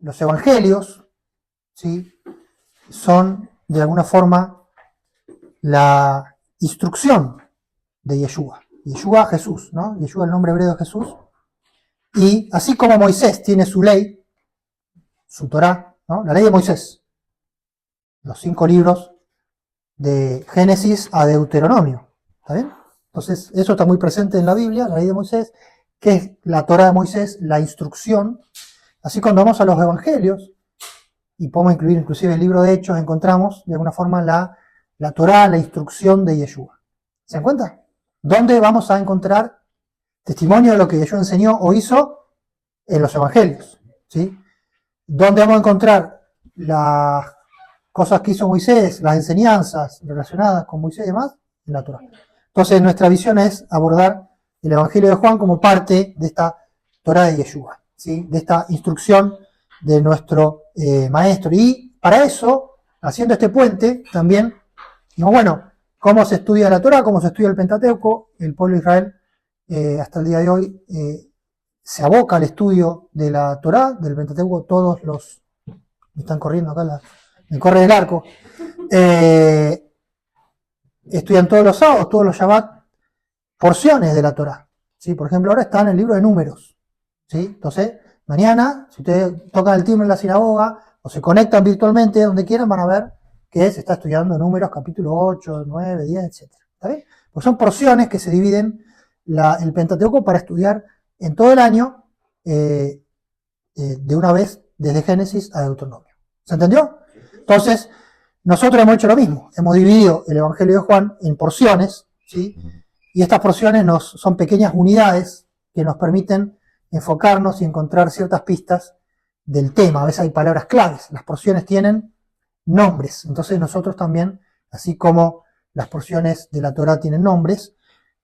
los evangelios, ¿sí?, son de alguna forma la instrucción de Yeshua. Yeshua, Jesús, ¿no? Yeshua, el nombre hebreo de Jesús. Y así como Moisés tiene su ley, su Torá, ¿no?, la ley de Moisés, los 5 libros de Génesis a Deuteronomio, ¿está bien? Entonces, eso está muy presente en la Biblia, la ley de Moisés, que es la Torá de Moisés, la instrucción. Así cuando vamos a los evangelios, y podemos incluir inclusive el libro de Hechos, encontramos de alguna forma la Torá, la instrucción de Yeshua. ¿Se dan cuenta? ¿Dónde vamos a encontrar testimonio de lo que Yeshua enseñó o hizo? En los evangelios, ¿sí? ¿Dónde vamos a encontrar las cosas que hizo Moisés, las enseñanzas relacionadas con Moisés y demás? En la Torá. Entonces nuestra visión es abordar el Evangelio de Juan como parte de esta Torá de Yeshua, ¿sí?, de esta instrucción de nuestro maestro. Y para eso, haciendo este puente, también, digamos, bueno, ¿cómo se estudia la Torá? ¿Cómo se estudia el Pentateuco? El pueblo de Israel, hasta el día de hoy, se aboca al estudio de la Torá, del Pentateuco. Todos los... Me están corriendo acá, me corre el arco. Estudian todos los sábados, todos los Shabbat, porciones de la Torá, ¿sí? Por ejemplo, ahora está en el libro de Números, ¿sí? Entonces, mañana, si ustedes tocan el timbre en la sinagoga o se conectan virtualmente donde quieran, van a ver que se está estudiando Números capítulo 8, 9, 10, etc. ¿Está bien? Pues son porciones que se dividen el Pentateuco para estudiar en todo el año, de una vez, desde Génesis a Deuteronomio. ¿Se entendió? Entonces, nosotros hemos hecho lo mismo. Hemos dividido el Evangelio de Juan en porciones, ¿sí? Y estas porciones son pequeñas unidades que nos permiten enfocarnos y encontrar ciertas pistas del tema. A veces hay palabras claves. Las porciones tienen nombres. Entonces nosotros también, así como las porciones de la Torá tienen nombres,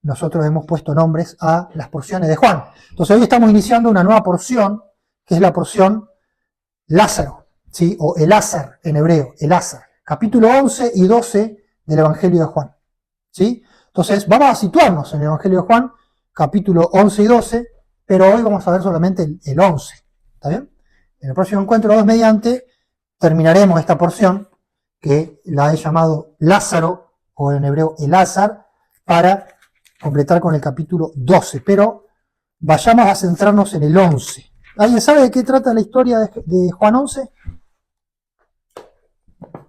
nosotros hemos puesto nombres a las porciones de Juan. Entonces hoy estamos iniciando una nueva porción, que es la porción Lázaro, ¿sí?, o Elázar en hebreo, Elázar. Capítulo 11 y 12 del Evangelio de Juan, ¿sí? Entonces vamos a situarnos en el Evangelio de Juan, capítulo 11 y 12, pero hoy vamos a ver solamente el 11, ¿está bien? En el próximo encuentro, Dios mediante, terminaremos esta porción, que la he llamado Lázaro, o en hebreo Elázar, para completar con el capítulo 12, pero vayamos a centrarnos en el 11. ¿Alguien sabe de qué trata la historia de Juan 11?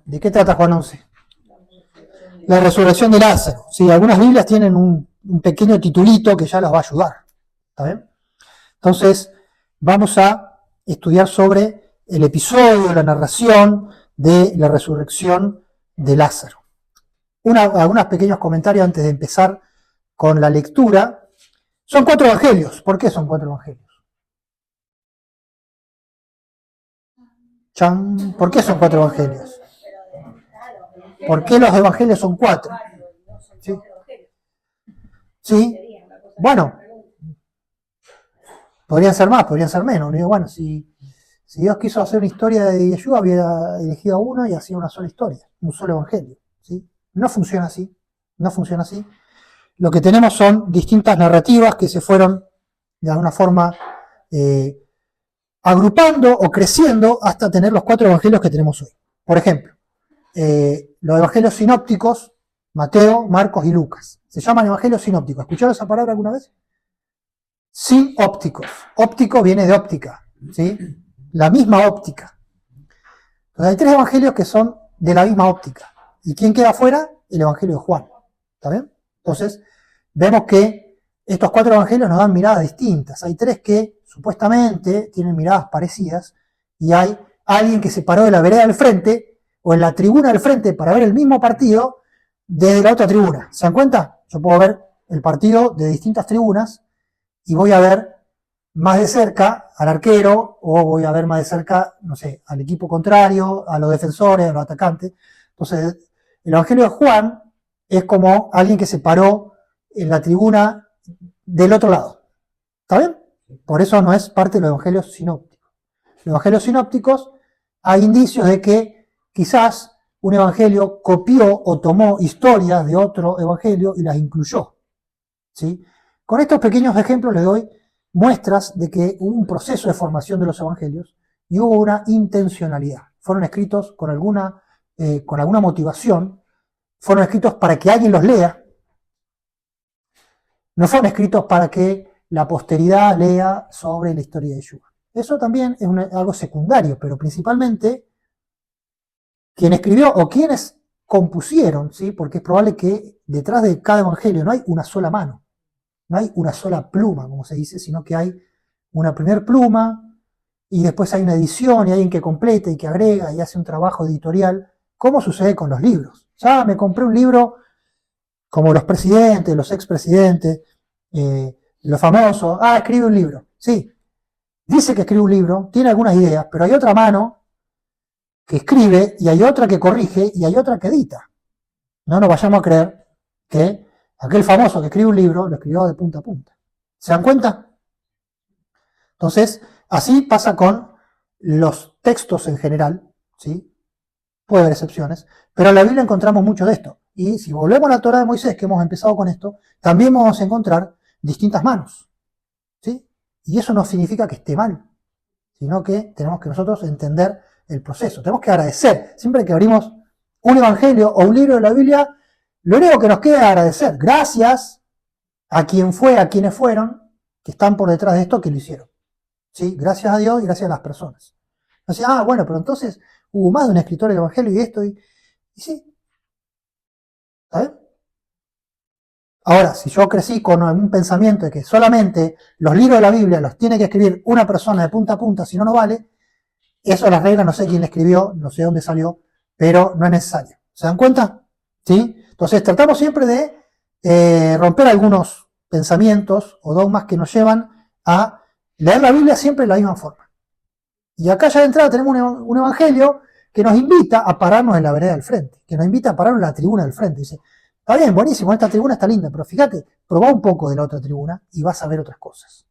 ¿De qué trata Juan 11? La resurrección de Lázaro. Sí, algunas Biblias tienen un pequeño titulito que ya los va a ayudar. ¿Está bien? Entonces, vamos a estudiar sobre el episodio, la narración de la resurrección de Lázaro. Algunos pequeños comentarios antes de empezar con la lectura. Son 4 evangelios. ¿Por qué son 4 evangelios? ¡Chan! ¿Por qué son 4 evangelios? ¿Por qué los evangelios son 4? ¿Sí? ¿Sí? Bueno, podrían ser más, podrían ser menos. Digo, bueno, si Dios quiso hacer una historia de Yeshua, había elegido a uno y hacía una sola historia, un solo evangelio, ¿sí? No funciona así, no funciona así. Lo que tenemos son distintas narrativas que se fueron, de alguna forma, agrupando o creciendo hasta tener los 4 evangelios que tenemos hoy. Por ejemplo, los evangelios sinópticos, Mateo, Marcos y Lucas. Se llaman evangelios sinópticos. ¿Escucharon esa palabra alguna vez? Sinópticos. Óptico viene de óptica, ¿sí? La misma óptica. Entonces hay 3 evangelios que son de la misma óptica. ¿Y quién queda afuera? El evangelio de Juan. ¿Está bien? Entonces, vemos que estos 4 evangelios nos dan miradas distintas. Hay 3 que supuestamente tienen miradas parecidas y hay alguien que se paró de la vereda del frente o en la tribuna del frente para ver el mismo partido desde la otra tribuna. ¿Se dan cuenta? Yo puedo ver el partido de distintas tribunas y voy a ver más de cerca al arquero o voy a ver más de cerca, no sé, al equipo contrario, a los defensores, a los atacantes. Entonces, el evangelio de Juan es como alguien que se paró en la tribuna del otro lado. ¿Está bien? Por eso no es parte de los evangelios sinópticos. Los evangelios sinópticos hay indicios de que quizás un evangelio copió o tomó historias de otro evangelio y las incluyó, ¿sí? Con estos pequeños ejemplos les doy muestras de que hubo un proceso de formación de los evangelios y hubo una intencionalidad. Fueron escritos con alguna motivación, fueron escritos para que alguien los lea, no fueron escritos para que la posteridad lea sobre la historia de Yeshua. Eso también es algo secundario, pero principalmente quien escribió o quienes compusieron, ¿sí? Porque es probable que detrás de cada evangelio no hay una sola mano, no hay una sola pluma, como se dice, sino que hay una primer pluma y después hay una edición y hay alguien que completa y que agrega y hace un trabajo editorial, como sucede con los libros. Ya me compré un libro como los presidentes, los expresidentes, los famosos, escribe un libro. Sí, dice que escribe un libro, tiene algunas ideas, pero hay otra mano que escribe y hay otra que corrige y hay otra que edita. No nos vayamos a creer que aquel famoso que escribe un libro lo escribió de punta a punta. ¿Se dan cuenta? Entonces, así pasa con los textos en general, ¿sí? Puede haber excepciones, pero en la Biblia encontramos mucho de esto. Y si volvemos a la Torá de Moisés, que hemos empezado con esto, también vamos a encontrar distintas manos, ¿sí? Y eso no significa que esté mal, sino que tenemos que nosotros entender el proceso. Tenemos que agradecer. Siempre que abrimos un evangelio o un libro de la Biblia, lo único que nos queda es agradecer. Gracias a quien fue, a quienes fueron, que están por detrás de esto, que lo hicieron. ¿Sí? Gracias a Dios y gracias a las personas. Entonces, bueno, pero entonces hubo más de un escritor del evangelio y esto, y sí. ¿Sabes? Ahora, si yo crecí con un pensamiento de que solamente los libros de la Biblia los tiene que escribir una persona de punta a punta, si no, no vale, eso es la regla, no sé quién escribió, no sé dónde salió, pero no es necesario. ¿Se dan cuenta? ¿Sí? Entonces tratamos siempre de romper algunos pensamientos o dogmas que nos llevan a leer la Biblia siempre de la misma forma. Y acá ya de entrada tenemos un evangelio que nos invita a pararnos en la vereda del frente, que nos invita a pararnos en la tribuna del frente. Dice, está bien, buenísimo, esta tribuna está linda, pero fíjate, probá un poco de la otra tribuna y vas a ver otras cosas.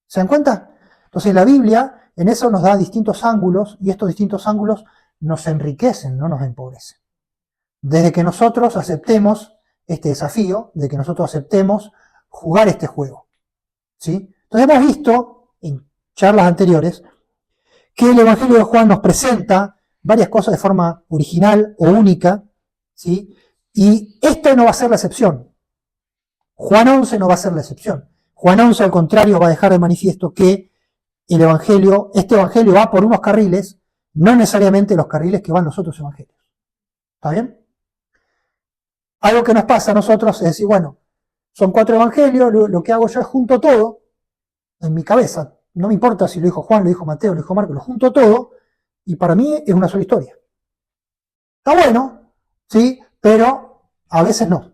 ¿Se dan cuenta? Entonces la Biblia en eso nos da distintos ángulos y estos distintos ángulos nos enriquecen, no nos empobrecen. Desde que nosotros aceptemos este desafío, de que nosotros aceptemos jugar este juego. ¿Sí? Entonces hemos visto en charlas anteriores que el Evangelio de Juan nos presenta varias cosas de forma original o única, ¿sí? Y esta no va a ser la excepción. Juan 11 no va a ser la excepción. Juan 11, al contrario, va a dejar de manifiesto que el Evangelio, este Evangelio va por unos carriles, no necesariamente los carriles que van los otros Evangelios. ¿Está bien? Algo que nos pasa a nosotros es decir, bueno, son 4 Evangelios, lo que hago yo es junto todo en mi cabeza. No me importa si lo dijo Juan, lo dijo Mateo, lo dijo Marcos, lo junto todo y para mí es una sola historia. Está bueno, sí, pero a veces no.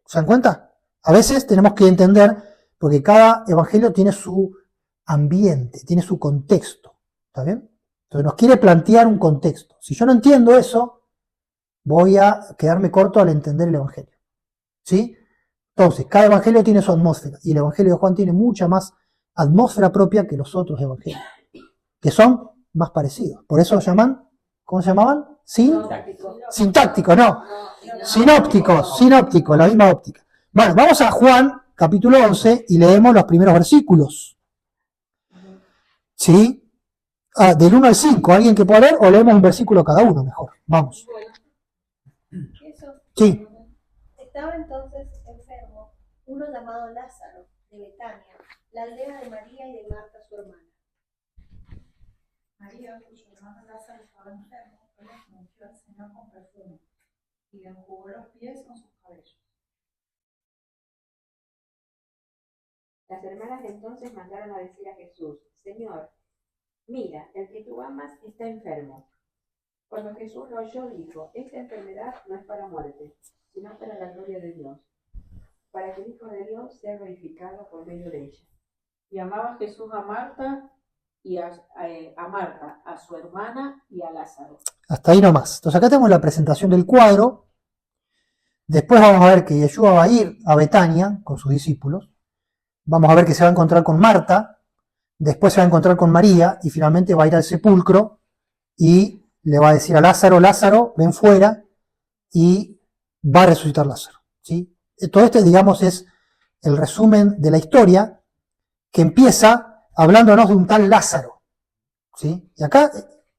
¿Se dan cuenta? A veces tenemos que entender, porque cada evangelio tiene su ambiente, tiene su contexto. ¿Está bien? Entonces nos quiere plantear un contexto. Si yo no entiendo eso, voy a quedarme corto al entender el evangelio. ¿Sí? Entonces, cada evangelio tiene su atmósfera, y el evangelio de Juan tiene mucha más atmósfera propia que los otros evangelios, que son más parecidos. Por eso lo llaman, ¿cómo se llamaban? Sintácticos, no. Sinópticos, la misma óptica. Bueno, vamos a Juan, capítulo 11, y leemos los primeros versículos. ¿Sí? Del 1 al 5, ¿alguien que pueda leer? O leemos un versículo cada uno, mejor. Vamos. Sí. Estaba entonces enfermo uno llamado Lázaro, de Betania, la aldea de María y de Marta, su hermana. María, cuyo hermano Lázaro estaba enfermo, fue la que ungió al Señor con perfume y le enjugó los pies con sus cabellos. Las hermanas de entonces mandaron a decir a Jesús: Señor, mira, el que tú amas está enfermo. Cuando Jesús lo oyó, dijo: esta enfermedad no es para muerte, sino para la gloria de Dios, para que el Hijo de Dios sea glorificado por medio de ella. Y amaba Jesús a Marta, y a Marta, a su hermana y a Lázaro. Hasta ahí nomás. Entonces acá tenemos la presentación del cuadro. Después vamos a ver que Yeshua va a ir a Betania con sus discípulos. Vamos a ver que se va a encontrar con Marta. Después se va a encontrar con María y finalmente va a ir al sepulcro y le va a decir a Lázaro: Lázaro, ven fuera, y va a resucitar Lázaro. ¿Sí? Todo este, digamos, es el resumen de la historia, que empieza hablándonos de un tal Lázaro. ¿sí? Y acá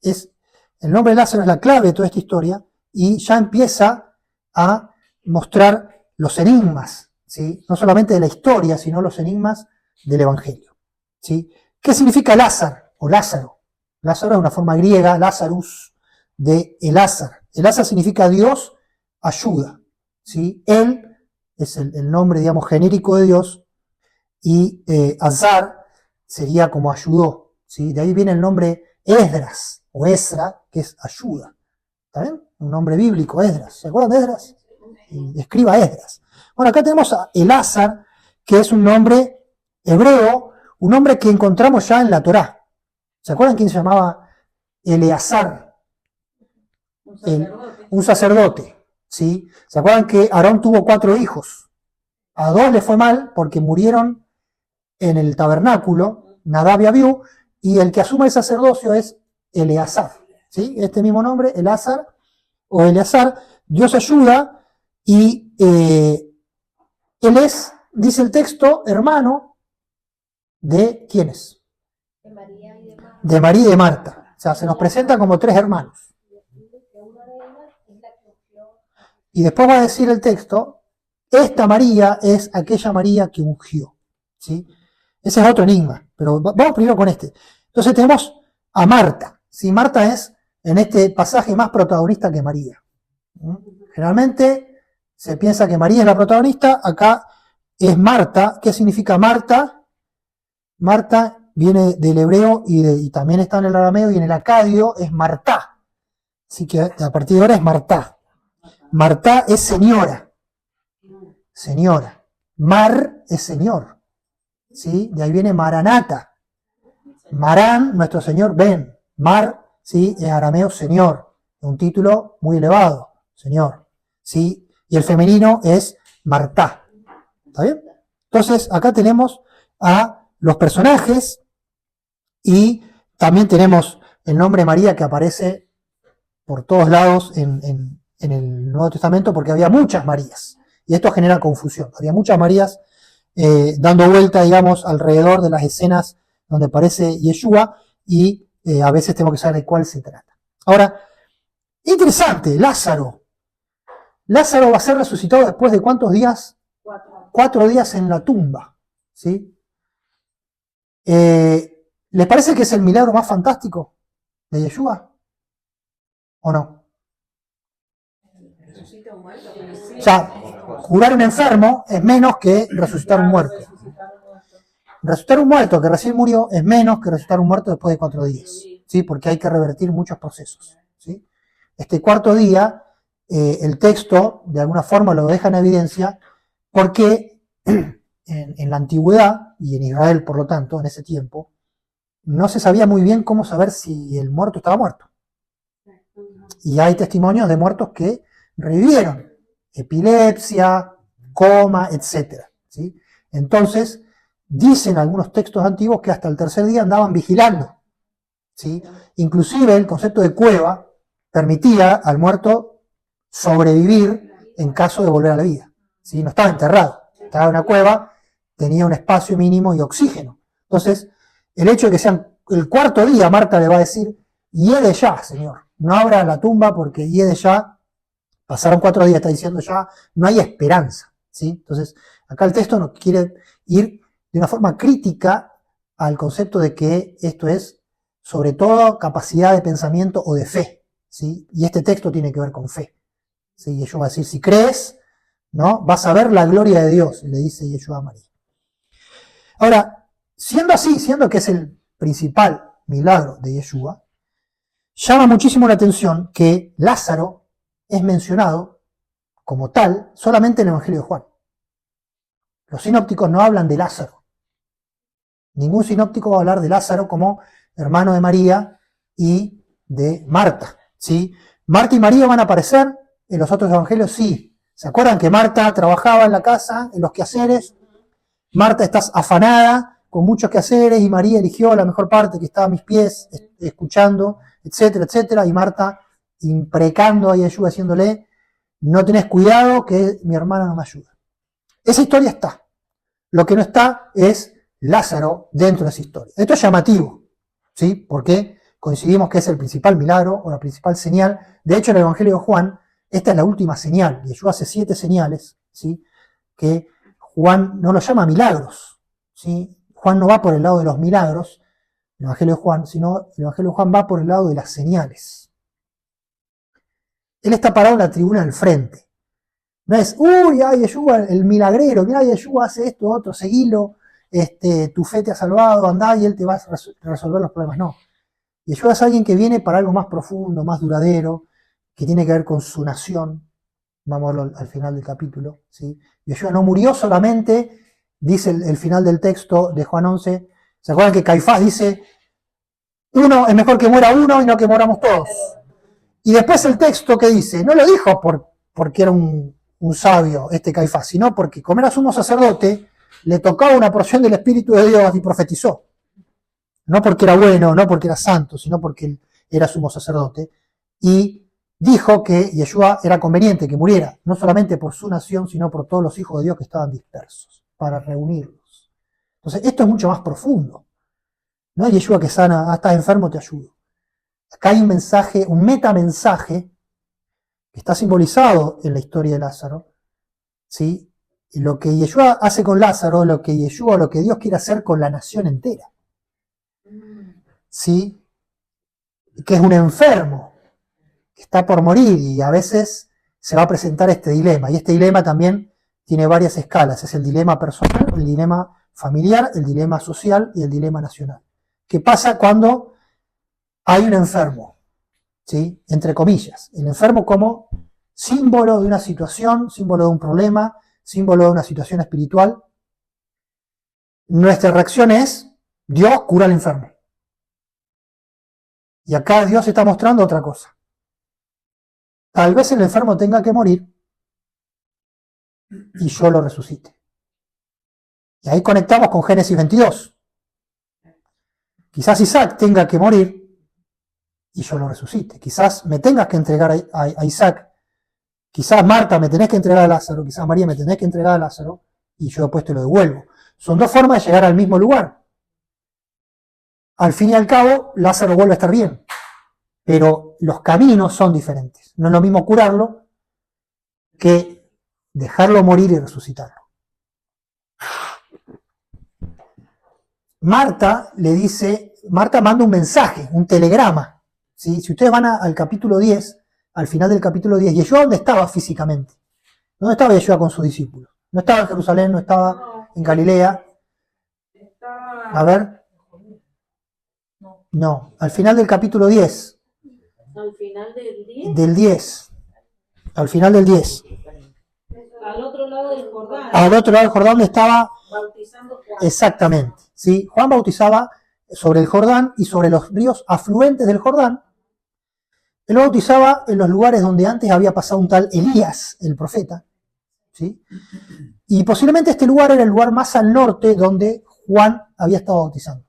el nombre de Lázaro es la clave de toda esta historia y ya empieza a mostrar los enigmas, ¿sí? No solamente de la historia, sino los enigmas del Evangelio, ¿sí? ¿Qué significa Lázaro o Lázaro? Lázaro es una forma griega, Lazarus, de Elázar. Elázar significa Dios ayuda, ¿sí? Él es el nombre, digamos, genérico de Dios y Azar sería como ayudó, ¿sí? De ahí viene el nombre Esdras o Esra, que es ayuda. ¿Está bien? Un nombre bíblico, Esdras. ¿Se acuerdan de Esdras? Escriba Esdras. Bueno, acá tenemos a Elázar, que es un nombre hebreo, un nombre que encontramos ya en la Torá. ¿Se acuerdan quién se llamaba Eleazar? Un sacerdote, ¿sí? ¿Se acuerdan que Aarón tuvo 4 hijos? A 2 le fue mal porque murieron en el tabernáculo, Nadab y Abiú, y el que asume el sacerdocio es Eleazar, ¿sí? Este mismo nombre, Elázar o Eleazar, Dios ayuda y él es, dice el texto, hermano de ¿quiénes? De María y de Marta. De María y de Marta. O sea, se nos presenta como 3 hermanos. Que una de ellas es la que ungió. Y después va a decir el texto, esta María es aquella María que ungió, ¿sí? Ese es otro enigma, pero vamos primero con este. Entonces tenemos a Marta, ¿sí? Marta es en este pasaje más protagonista que María. Generalmente se piensa que María es la protagonista, acá es Marta. ¿Qué significa Marta? Marta viene del hebreo y también está en el arameo y en el acadio es Martá. Así que a partir de ahora es Martá. Martá es señora. Señora. Mar es señor. ¿Sí? De ahí viene Maranata. Marán, nuestro señor, ven. Mar, ¿sí? Es arameo señor. Un título muy elevado. Señor. ¿Sí? Y el femenino es Martá. ¿Está bien? Entonces, acá tenemos a los personajes y también tenemos el nombre María que aparece por todos lados en el Nuevo Testamento porque había muchas Marías y esto genera confusión. Había muchas Marías dando vuelta, digamos, alrededor de las escenas donde aparece Yeshua y a veces tengo que saber de cuál se trata. Ahora, interesante, Lázaro. Lázaro va a ser resucitado después de ¿cuántos días? 4 días en la tumba, ¿sí? ¿Les parece que es el milagro más fantástico de Yeshua? ¿O no? O sea, curar un enfermo es menos que resucitar un muerto. Resucitar un muerto que recién murió es menos que resucitar un muerto después de 4 días, ¿sí? Porque hay que revertir muchos procesos, ¿sí? Este 4.º día, el texto de alguna forma lo deja en evidencia porque en la antigüedad y en Israel, por lo tanto, en ese tiempo, no se sabía muy bien cómo saber si el muerto estaba muerto. Y hay testimonios de muertos que revivieron, epilepsia, coma, etc. ¿Sí? Entonces, dicen algunos textos antiguos que hasta el 3.er día andaban vigilando, ¿sí? Inclusive el concepto de cueva permitía al muerto sobrevivir en caso de volver a la vida, ¿sí? No estaba enterrado, estaba en una cueva, tenía un espacio mínimo y oxígeno. Entonces, el hecho de que sean el 4.º día, Marta le va a decir, hiede ya, Señor, no abra la tumba porque hiede ya, pasaron 4 días, está diciendo ya, no hay esperanza, ¿sí? Entonces, acá el texto nos quiere ir de una forma crítica al concepto de que esto es, sobre todo, capacidad de pensamiento o de fe, ¿sí? Y este texto tiene que ver con fe, ¿sí? Yeshua va a decir, si crees, ¿no? Vas a ver la gloria de Dios, le dice Yeshua a María. Ahora, siendo así, siendo que es el principal milagro de Yeshua, llama muchísimo la atención que Lázaro es mencionado como tal solamente en el Evangelio de Juan. Los sinópticos no hablan de Lázaro. Ningún sinóptico va a hablar de Lázaro como hermano de María y de Marta, ¿sí? Marta y María van a aparecer en los otros evangelios, sí. ¿Se acuerdan que Marta trabajaba en la casa, en los quehaceres? Marta está afanada, con muchos quehaceres, y María eligió la mejor parte que estaba a mis pies, escuchando, etcétera, etcétera, y Marta imprecando a Yeshua, diciéndole, no tenés cuidado que mi hermana no me ayuda. Esa historia está. Lo que no está es Lázaro dentro de esa historia. Esto es llamativo, ¿sí? ¿Por qué? coincidimos que es el principal milagro o la principal señal. De hecho, en el Evangelio de Juan, esta es la última señal. Yeshua hace 7 señales, ¿sí? Que Juan no los llama milagros, ¿sí? Juan no va por el lado de los milagros, el Evangelio de Juan, sino el Evangelio de Juan va por el lado de las señales. Él está parado en la tribuna del frente. No es, uy, ay, Yeshua, el milagrero, mira, Yeshua hace esto, otro, seguilo, tu fe te ha salvado, andá y él te va a resolver los problemas. No. Yeshua es alguien que viene para algo más profundo, más duradero, que tiene que ver con su nación. Vamos a verlo al final del capítulo, ¿sí? Yeshua no murió solamente, dice el final del texto de Juan 11, ¿se acuerdan que Caifás dice, uno es mejor que muera uno y no que moramos todos? Y después el texto que dice, no lo dijo porque era un sabio Caifás, sino porque como era sumo sacerdote, le tocaba una porción del Espíritu de Dios y profetizó. No porque era bueno, no porque era santo, sino porque él era sumo sacerdote. Y dijo que Yeshua era conveniente que muriera, no solamente por su nación, sino por todos los hijos de Dios que estaban dispersos, para reunirlos. Entonces, esto es mucho más profundo. No es Yeshua que sana, estás enfermo, te ayudo. Acá hay un mensaje, un metamensaje, que está simbolizado en la historia de Lázaro, ¿sí? Y lo que Yeshua hace con Lázaro, lo que Dios quiere hacer con la nación entera, ¿sí? Que es un enfermo, que está por morir y a veces se va a presentar este dilema. Y este dilema también tiene varias escalas. Es el dilema personal, el dilema familiar, el dilema social y el dilema nacional. ¿Qué pasa cuando hay un enfermo? ¿Sí? Entre comillas. El enfermo como símbolo de una situación, símbolo de un problema, símbolo de una situación espiritual. Nuestra reacción es, Dios cura al enfermo. Y acá Dios está mostrando otra cosa. Tal vez el enfermo tenga que morir y yo lo resucite. Y ahí conectamos con Génesis 22. Quizás Isaac tenga que morir y yo lo resucite. Quizás me tengas que entregar a Isaac. Quizás Marta me tenés que entregar a Lázaro. Quizás María me tenés que entregar a Lázaro y yo después te lo devuelvo. Son dos formas de llegar al mismo lugar. Al fin y al cabo, Lázaro vuelve a estar bien. Pero los caminos son diferentes. No es lo mismo curarlo que dejarlo morir y resucitarlo. Marta manda un mensaje, un telegrama. ¿Sí? Si ustedes van al capítulo 10, al final del capítulo 10, ¿Yeshua dónde estaba físicamente? ¿Dónde estaba Yeshua con sus discípulos? No estaba en Jerusalén, no estaba en Galilea. A ver. No, al final del capítulo 10. Al final del 10. Del 10. Al final del 10. Al otro lado del Jordán. Al otro lado del Jordán donde estaba Bautizando Juan. exactamente. ¿Sí? Juan bautizaba sobre el Jordán y sobre los ríos afluentes del Jordán. Él bautizaba en los lugares donde antes había pasado un tal Elías, el profeta. ¿Sí? Y posiblemente este lugar era el lugar más al norte donde Juan había estado bautizando.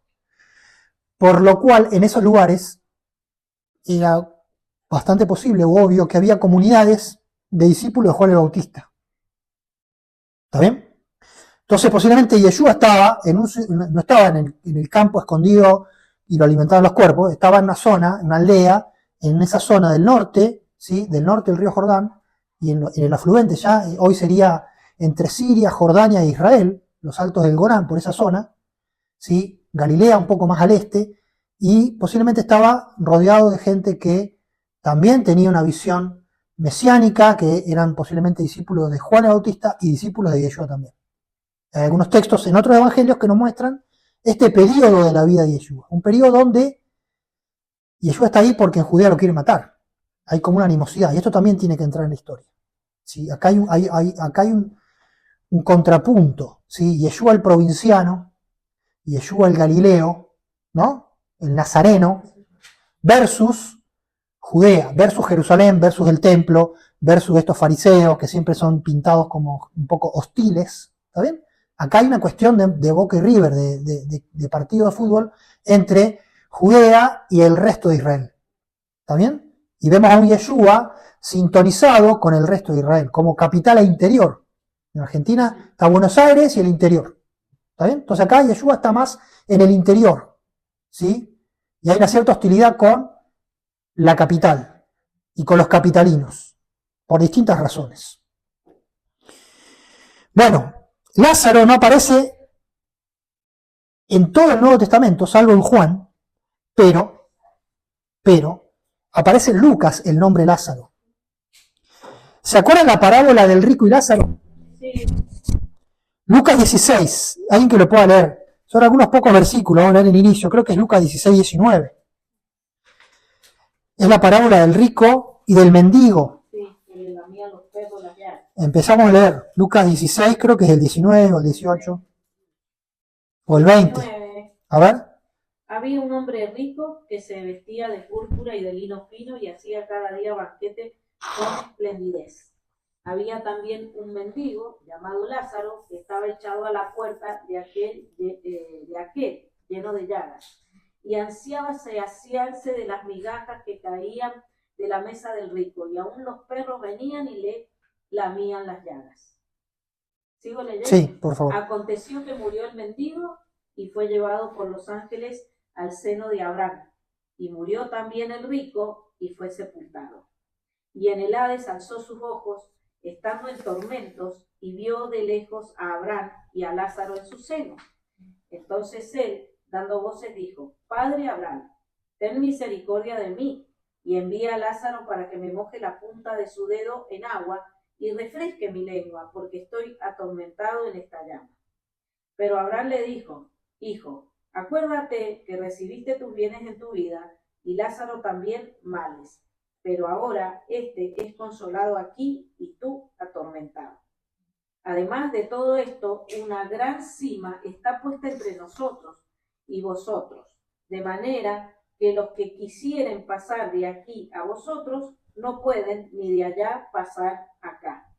Por lo cual, en esos lugares era bastante posible o obvio que había comunidades de discípulos de Juan el Bautista. ¿Está bien? Entonces, posiblemente Yeshua no estaba en el campo escondido y lo alimentaban los cuerpos, estaba en una zona, en una aldea, en esa zona del norte, ¿sí? Del norte del río Jordán, y en el afluente ya, hoy sería entre Siria, Jordania e Israel, los altos del Golán, por esa zona, ¿sí? Galilea un poco más al este, y posiblemente estaba rodeado de gente que también tenía una visión mesiánica, que eran posiblemente discípulos de Juan el Bautista y discípulos de Yeshua también. Hay algunos textos en otros evangelios que nos muestran este periodo de la vida de Yeshua, un periodo donde Yeshua está ahí porque en Judea lo quiere matar. Hay como una animosidad, y esto también tiene que entrar en la historia. ¿Sí? Acá hay un contrapunto, ¿sí? Yeshua el provinciano, Yeshua el galileo, ¿no? El nazareno, versus Judea, versus Jerusalén, versus el templo, versus estos fariseos que siempre son pintados como un poco hostiles, ¿está bien? Acá hay una cuestión de Boca y River, de partido de fútbol entre Judea y el resto de Israel, ¿está bien? Y vemos a un Yeshua sintonizado con el resto de Israel, como capital e interior. En Argentina está Buenos Aires y el interior. ¿Está bien? Entonces acá Yeshua está más en el interior, ¿sí? y hay una cierta hostilidad con la capital y con los capitalinos, por distintas razones. Bueno, Lázaro no aparece en todo el Nuevo Testamento, salvo en Juan, pero aparece en Lucas el nombre Lázaro. ¿Se acuerdan la parábola del rico y Lázaro? Sí. Lucas 16, alguien que lo pueda leer. Son algunos pocos versículos, vamos a leer el inicio, creo que es Lucas 16, 19. Es la parábola del rico y del mendigo. Sí, que le lamían los perros las llagas. Empezamos a leer Lucas 16, creo que es el 19 o el 18, o el 20. 19. A ver. Había un hombre rico que se vestía de púrpura y de lino fino y hacía cada día banquete con esplendidez. Había también un mendigo llamado Lázaro que estaba echado a la puerta de aquel lleno de llagas, y ansiaba saciarse de las migajas que caían de la mesa del rico, y aún los perros venían y le lamían las llagas. ¿Sigo leyendo? Sí, por favor. Aconteció que murió el mendigo y fue llevado por los ángeles al seno de Abraham, y murió también el rico y fue sepultado. Y en el Hades alzó sus ojos, estando en tormentos, y vio de lejos a Abraham y a Lázaro en su seno. Entonces él, dando voces, dijo: Padre Abraham, ten misericordia de mí, y envía a Lázaro para que me moje la punta de su dedo en agua y refresque mi lengua, porque estoy atormentado en esta llama. Pero Abraham le dijo: Hijo, acuérdate que recibiste tus bienes en tu vida, y Lázaro también males. Pero ahora este es consolado aquí y tú atormentado. Además de todo esto, una gran sima está puesta entre nosotros y vosotros, de manera que los que quisieren pasar de aquí a vosotros no pueden, ni de allá pasar acá.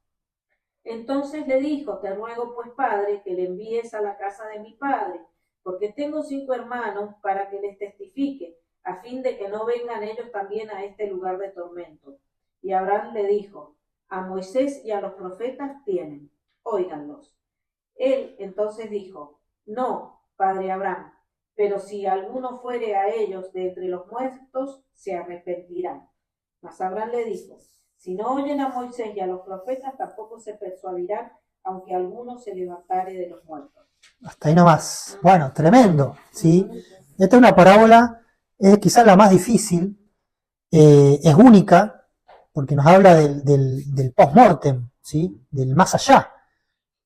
Entonces le dijo: Te ruego pues, padre, que le envíes a la casa de mi padre, porque tengo 5 hermanos, para que les testifique, a fin de que no vengan ellos también a este lugar de tormento. Y Abraham le dijo: A Moisés y a los profetas tienen, óiganlos. Él entonces dijo: No, padre Abraham, pero si alguno fuere a ellos de entre los muertos, se arrepentirán. Mas Abraham le dijo: Si no oyen a Moisés y a los profetas, tampoco se persuadirán, aunque alguno se levantare de los muertos. Hasta ahí nomás. Bueno, tremendo, ¿sí? Esta es una parábola, es quizás la más difícil, es única, porque nos habla del post-mortem, ¿sí? Del más allá.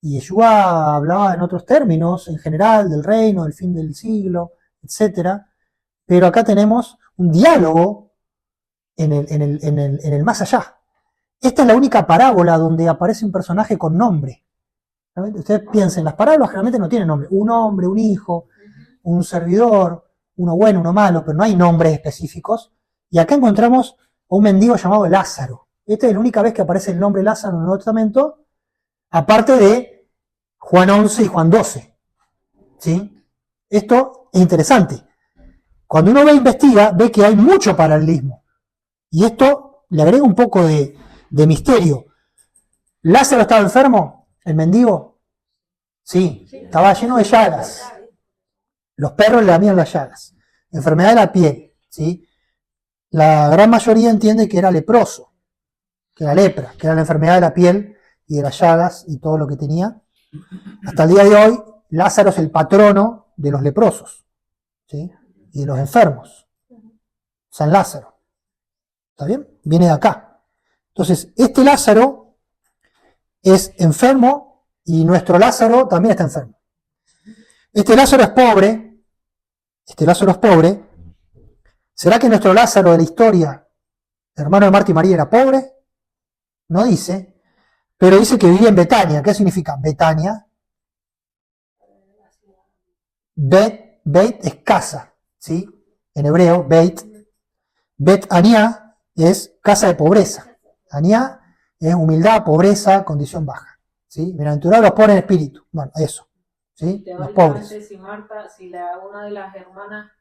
Y Yeshua hablaba en otros términos, en general, del reino, del fin del siglo, etc. Pero acá tenemos un diálogo en el más allá. Esta es la única parábola donde aparece un personaje con nombre. Realmente, ustedes piensen, las parábolas generalmente no tienen nombre. Un hombre, un hijo, un servidor, uno bueno, uno malo, pero no hay nombres específicos. Y acá encontramos a un mendigo llamado Lázaro. Esta es la única vez que aparece el nombre Lázaro en el Nuevo Testamento, aparte de Juan 11 y Juan 12. ¿Sí? Esto es interesante. Cuando uno investiga, ve que hay mucho paralelismo. Y esto le agrega un poco de misterio. ¿Lázaro estaba enfermo? ¿El mendigo? Sí, estaba lleno de llagas. Los perros le lamían las llagas. Enfermedad de la piel. ¿Sí? La gran mayoría entiende que era leproso, que era lepra, que era la enfermedad de la piel y de las llagas y todo lo que tenía. Hasta el día de hoy, Lázaro es el patrono de los leprosos, ¿sí? Y de los enfermos. San Lázaro. ¿Está bien? Viene de acá. Entonces, este Lázaro es enfermo y nuestro Lázaro también está enfermo. Este Lázaro es pobre. ¿Será que nuestro Lázaro de la historia, hermano de Marta y María, era pobre? No dice, pero dice que vivía en Betania. ¿Qué significa Betania? Beit es casa, ¿sí? En hebreo, Bet Ania es casa de pobreza. Ania es humildad, pobreza, condición baja, ¿sí? Bienaventurados los pobres en espíritu. Bueno, eso, ¿sí? Te Los doy pobres. antes, si Marta, si una de las hermanas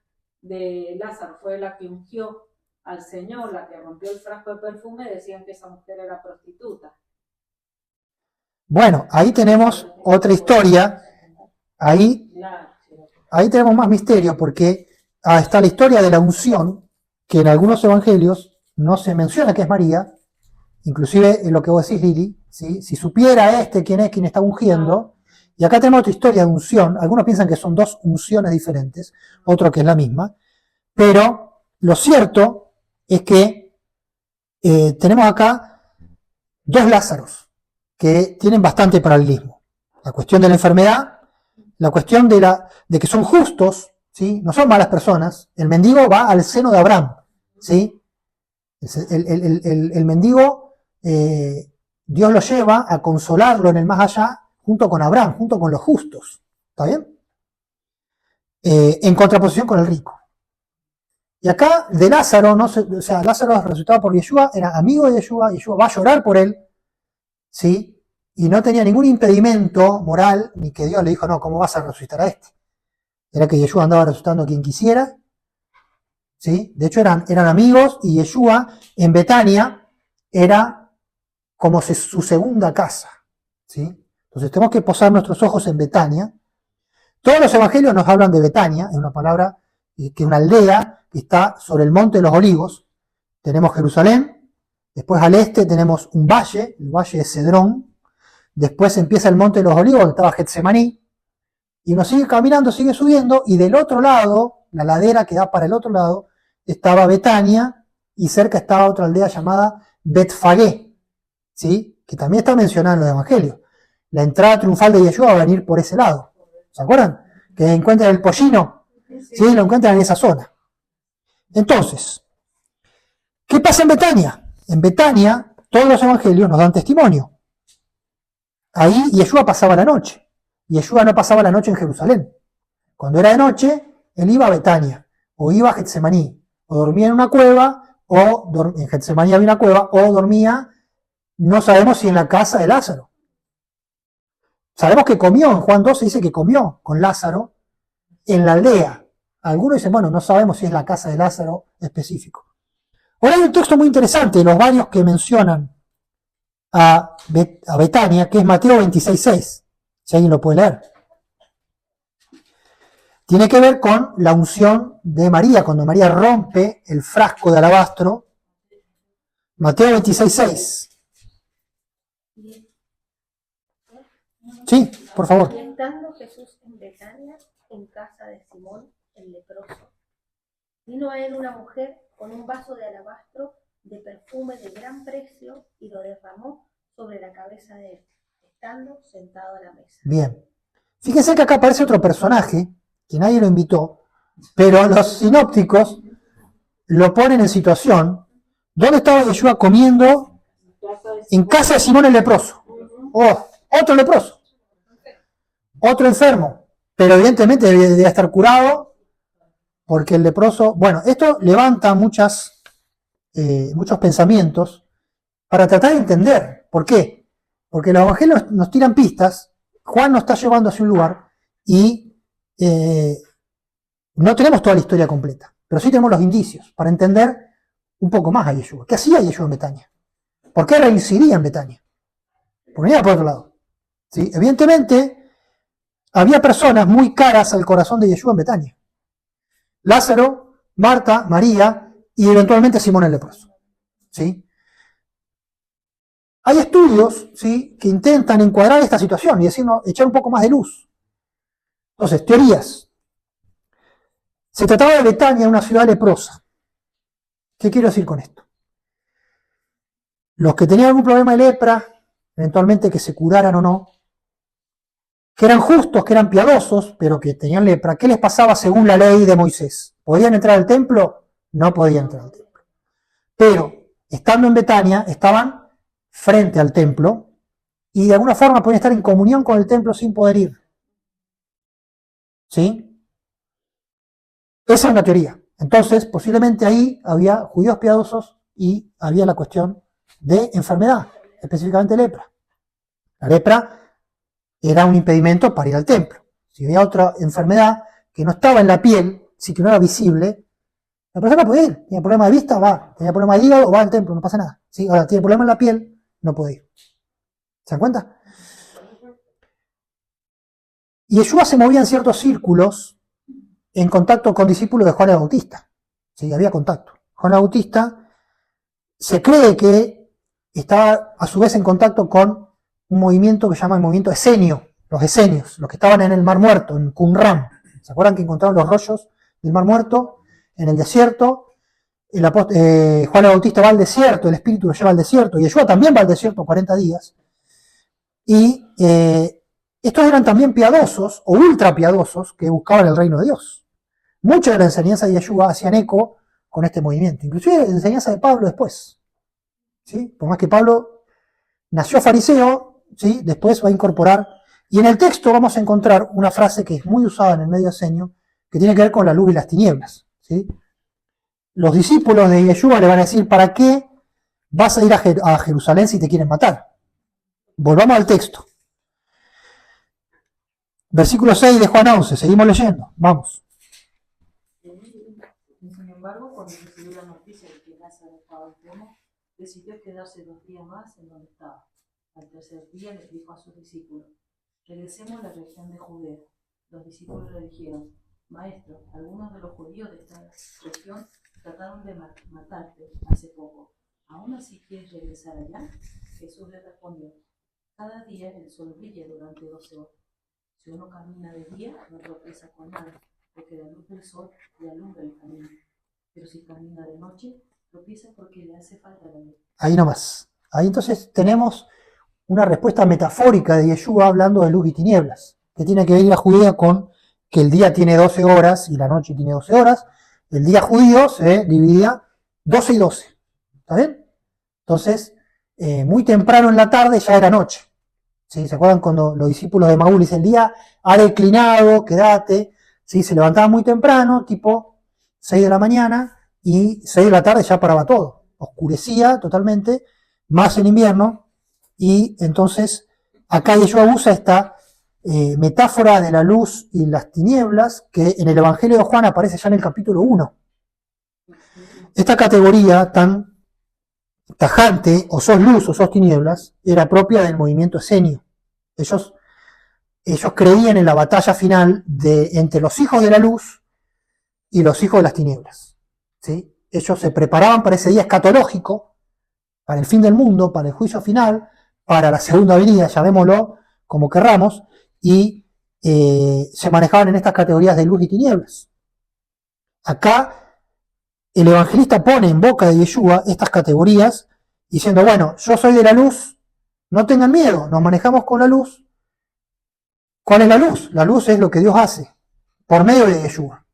de Lázaro fue la que ungió al Señor, la que rompió el frasco de perfume, decían que esa mujer era prostituta. Bueno, ahí tenemos otra historia. Ahí tenemos más misterio, porque está la historia de la unción, que en algunos evangelios no se menciona que es María, inclusive en lo que vos decís, Lili, ¿sí? Si supiera quién es quien está ungiendo, y acá tenemos otra historia de unción, algunos piensan que son dos unciones diferentes, otro que es la misma, pero lo cierto es que tenemos acá dos Lázaros que tienen bastante paralelismo. La cuestión de la enfermedad, la cuestión de que son justos, ¿sí? No son malas personas. El mendigo va al seno de Abraham, ¿sí? El mendigo, Dios lo lleva a consolarlo en el más allá junto con Abraham, junto con los justos. ¿Está bien? En contraposición con el rico. Y acá de Lázaro, Lázaro resucitado por Yeshua, era amigo de Yeshua, Yeshua va a llorar por él, ¿sí? Y no tenía ningún impedimento moral, ni que Dios le dijo, no, ¿cómo vas a resucitar a este? Era que Yeshua andaba resucitando a quien quisiera, ¿sí? De hecho eran amigos, y Yeshua en Betania era como su segunda casa, ¿sí? Entonces tenemos que posar nuestros ojos en Betania. Todos los evangelios nos hablan de Betania, es una palabra que es una aldea que está sobre el monte de los Olivos. Tenemos Jerusalén, después al este tenemos un valle, el valle de Cedrón, después empieza el monte de los Olivos, donde estaba Getsemaní, y uno sigue caminando, sigue subiendo, y del otro lado, la ladera que da para el otro lado, estaba Betania, y cerca estaba otra aldea llamada Betfagé, ¿sí? Que también está mencionada en los evangelios. La entrada triunfal de Yeshua va a venir por ese lado. ¿Se acuerdan? Que encuentran el pollino, ¿sí? Lo encuentran en esa zona. Entonces, ¿qué pasa en Betania? En Betania, todos los evangelios nos dan testimonio. Ahí Yeshua pasaba la noche. Yeshua no pasaba la noche en Jerusalén. Cuando era de noche, él iba a Betania, o iba a Getsemaní, o dormía en una cueva, o en Getsemaní había una cueva, o dormía, no sabemos si en la casa de Lázaro. Sabemos que comió, en Juan 12 dice que comió con Lázaro en la aldea. Algunos dicen, bueno, no sabemos si es la casa de Lázaro específico. Ahora hay un texto muy interesante, los varios que mencionan a Betania, que es Mateo 26:6, si alguien lo puede leer. Tiene que ver con la unción de María, cuando María rompe el frasco de alabastro. Mateo 26:6. Sí, por favor. Y estando Jesús en Betania, en casa de Simón el leproso, vino a él una mujer con un vaso de alabastro de perfume de gran precio y lo derramó sobre la cabeza de él, estando sentado a la mesa. Bien. Fíjense que acá aparece otro personaje, que nadie lo invitó, pero los sinópticos lo ponen en situación. ¿Dónde estaba Yeshua comiendo? En casa de Simón el leproso. Oh, otro leproso. Otro enfermo, pero evidentemente debía estar curado, porque el leproso, bueno, esto levanta muchos pensamientos para tratar de entender. ¿Por qué? Porque los evangelios nos tiran pistas, Juan nos está llevando hacia un lugar y no tenemos toda la historia completa, pero sí tenemos los indicios para entender un poco más a Yeshua. ¿Qué hacía Yeshua en Betania? ¿Por qué reincidiría en Betania? Porque venía por otro lado. ¿Sí? Evidentemente, había personas muy caras al corazón de Yeshua en Betania. Lázaro, Marta, María y eventualmente Simón el leproso. ¿Sí? Hay estudios, ¿sí?, que intentan encuadrar esta situación y echar un poco más de luz. Entonces, teorías. Se trataba de Betania, una ciudad leprosa. ¿Qué quiero decir con esto? Los que tenían algún problema de lepra, eventualmente que se curaran o no, que eran justos, que eran piadosos, pero que tenían lepra, ¿qué les pasaba según la ley de Moisés? ¿Podían entrar al templo? No podían entrar al templo. Pero, estando en Betania, estaban frente al templo y de alguna forma podían estar en comunión con el templo sin poder ir. ¿Sí? Esa es una teoría. Entonces, posiblemente ahí había judíos piadosos y había la cuestión de enfermedad, específicamente lepra. La lepra era un impedimento para ir al templo. Si había otra enfermedad que no estaba en la piel, sí que no era visible, la persona podía ir. Tenía problema de vista, va. Tenía problema de hígado, va al templo, no pasa nada. ¿Sí? Ahora, tiene problema en la piel, no puede ir. ¿Se dan cuenta? Y Yeshua se movía en ciertos círculos en contacto con discípulos de Juan el Bautista. ¿Sí? Había contacto. Juan el Bautista se cree que estaba a su vez en contacto con un movimiento que se llama el movimiento esenio, los esenios, los que estaban en el Mar Muerto, en Qumran. ¿Se acuerdan que encontraron los rollos del Mar Muerto en el desierto? Juan el Bautista va al desierto, el Espíritu lo lleva al desierto, y Yeshua también va al desierto 40 días. Y estos eran también piadosos o ultra piadosos que buscaban el reino de Dios. Muchas de las enseñanzas de Yeshua hacían eco con este movimiento, inclusive la enseñanza de Pablo después. ¿Sí? Por más que Pablo nació fariseo, ¿sí? Después va a incorporar, y en el texto vamos a encontrar una frase que es muy usada en el medio esenio, que tiene que ver con la luz y las tinieblas. ¿Sí? Los discípulos de Yeshua le van a decir, ¿para qué vas a ir a Jerusalén si te quieren matar? Volvamos al texto. Versículo 6 de Juan 11, seguimos leyendo, vamos. Sin embargo, cuando recibió la noticia de que Lázaro estaba enfermo, decidió quedarse 2 días más en donde estaba. Al tercer día les dijo a sus discípulos, regresemos a la región de Judea. Los discípulos le dijeron, Maestro, algunos de los judíos de esta región trataron de matarte hace poco. ¿Aún así quieres regresar allá? Jesús le respondió, cada día el sol brilla durante 12 horas. Si uno camina de día, no tropieza con nada, porque la luz del sol le alumbra el camino. Pero si camina de noche, tropieza porque le hace falta la luz. Ahí nomás. Ahí entonces tenemos una respuesta metafórica de Yeshua hablando de luz y tinieblas, que tiene que ver la Judea con que el día tiene 12 horas y la noche tiene 12 horas. El día judío se dividía 12 y 12. ¿Está bien? Entonces, muy temprano en la tarde ya era noche. ¿Sí? ¿Se acuerdan cuando los discípulos de Maúl dicen, el día ha declinado, quédate? ¿Sí? Se levantaban muy temprano, tipo 6 de la mañana, y 6 de la tarde ya paraba todo. Oscurecía totalmente, más en invierno, y entonces acá Yeshua usa esta metáfora de la luz y las tinieblas, que en el Evangelio de Juan aparece ya en el capítulo 1. Esta categoría tan tajante, o sos luz o sos tinieblas, era propia del movimiento esenio. Ellos creían en la batalla final entre los hijos de la luz y los hijos de las tinieblas. ¿Sí? Ellos se preparaban para ese día escatológico, para el fin del mundo, para el juicio final, para la segunda venida, llamémoslo como querramos, y se manejaban en estas categorías de luz y tinieblas. Acá el evangelista pone en boca de Yeshua estas categorías, diciendo, bueno, yo soy de la luz, no tengan miedo, nos manejamos con la luz. ¿Cuál es la luz? La luz es lo que Dios hace, por medio de Yeshua.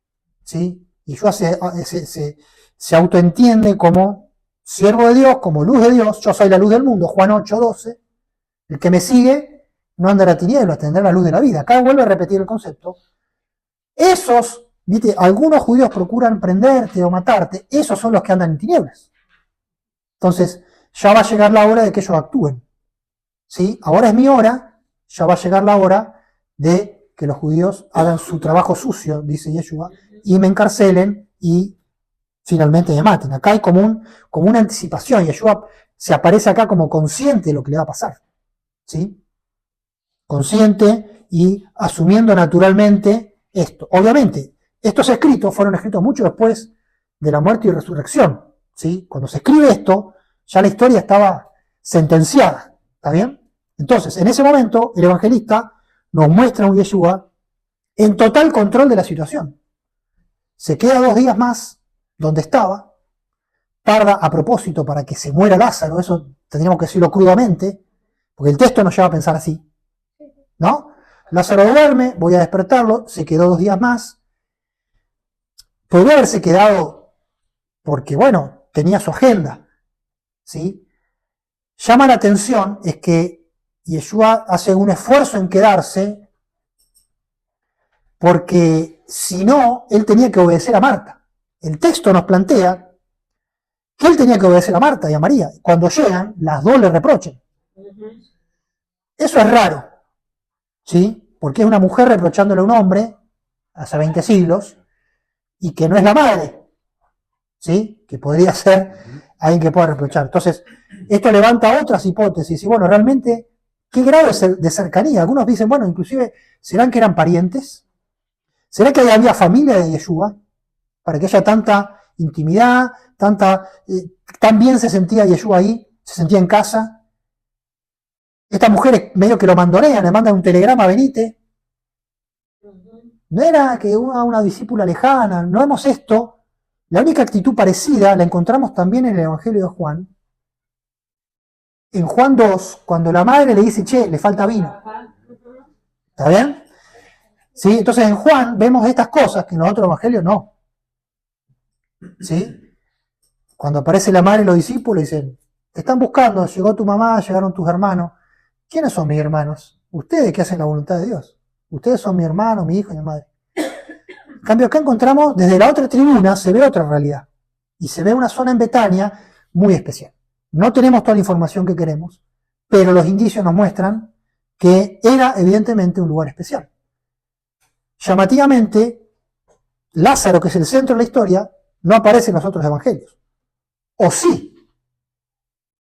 ¿Sí? Yeshua se autoentiende como siervo de Dios, como luz de Dios, yo soy la luz del mundo, Juan 8:12, el que me sigue no andará a tinieblas, tendrá la luz de la vida. Acá vuelve a repetir el concepto. Esos, ¿viste? Algunos judíos procuran prenderte o matarte, esos son los que andan en tinieblas. Entonces, ya va a llegar la hora de que ellos actúen. ¿Sí? Ahora es mi hora, ya va a llegar la hora de que los judíos hagan su trabajo sucio, dice Yeshua, y me encarcelen y finalmente me maten. Acá hay como una anticipación. Yeshua se aparece acá como consciente de lo que le va a pasar. ¿Sí? Consciente y asumiendo naturalmente esto. Obviamente, estos escritos fueron escritos mucho después de la muerte y resurrección. ¿Sí? Cuando se escribe esto, ya la historia estaba sentenciada. ¿Está bien? Entonces, en ese momento, el evangelista nos muestra un Yeshua en total control de la situación. Se queda 2 días más donde estaba, tarda a propósito para que se muera Lázaro, eso tendríamos que decirlo crudamente, porque el texto nos lleva a pensar así, ¿no? Lázaro duerme, voy a despertarlo, se quedó 2 días más. Podría haberse quedado porque, bueno, tenía su agenda, ¿sí? Llama la atención es que Yeshua hace un esfuerzo en quedarse porque si no, él tenía que obedecer a Marta. El texto nos plantea que él tenía que obedecer a Marta y a María. Cuando llegan, las dos le reprochen. Eso es raro, ¿sí? Porque es una mujer reprochándole a un hombre hace 20 siglos y que no es la madre, ¿sí? Que podría ser alguien que pueda reprochar. Entonces, esto levanta otras hipótesis. Y bueno, realmente, ¿qué grado de cercanía? Algunos dicen, bueno, inclusive, ¿serán que eran parientes? ¿Será que había familia de Yeshua? Para que haya tanta intimidad, tan bien se sentía Yeshua ahí, se sentía en casa. Estas mujeres medio que lo mandonean, le mandan un telegrama, venite. No era que una discípula lejana, no vemos esto. La única actitud parecida la encontramos también en el Evangelio de Juan. En Juan 2, cuando la madre le dice, che, le falta vino. ¿Está bien? ¿Sí? Entonces en Juan vemos estas cosas que en los otros evangelios no. ¿Sí? Cuando aparece la madre y los discípulos dicen, te están buscando, llegó tu mamá, llegaron tus hermanos. ¿Quiénes son mis hermanos? Ustedes que hacen la voluntad de Dios. Ustedes son mi hermano, mi hijo y mi madre. En cambio acá encontramos, desde la otra tribuna se ve otra realidad. Y se ve una zona en Betania muy especial. No tenemos toda la información que queremos, pero los indicios nos muestran que era evidentemente un lugar especial. Llamativamente, Lázaro, que es el centro de la historia, no aparece en los otros evangelios. ¿O sí?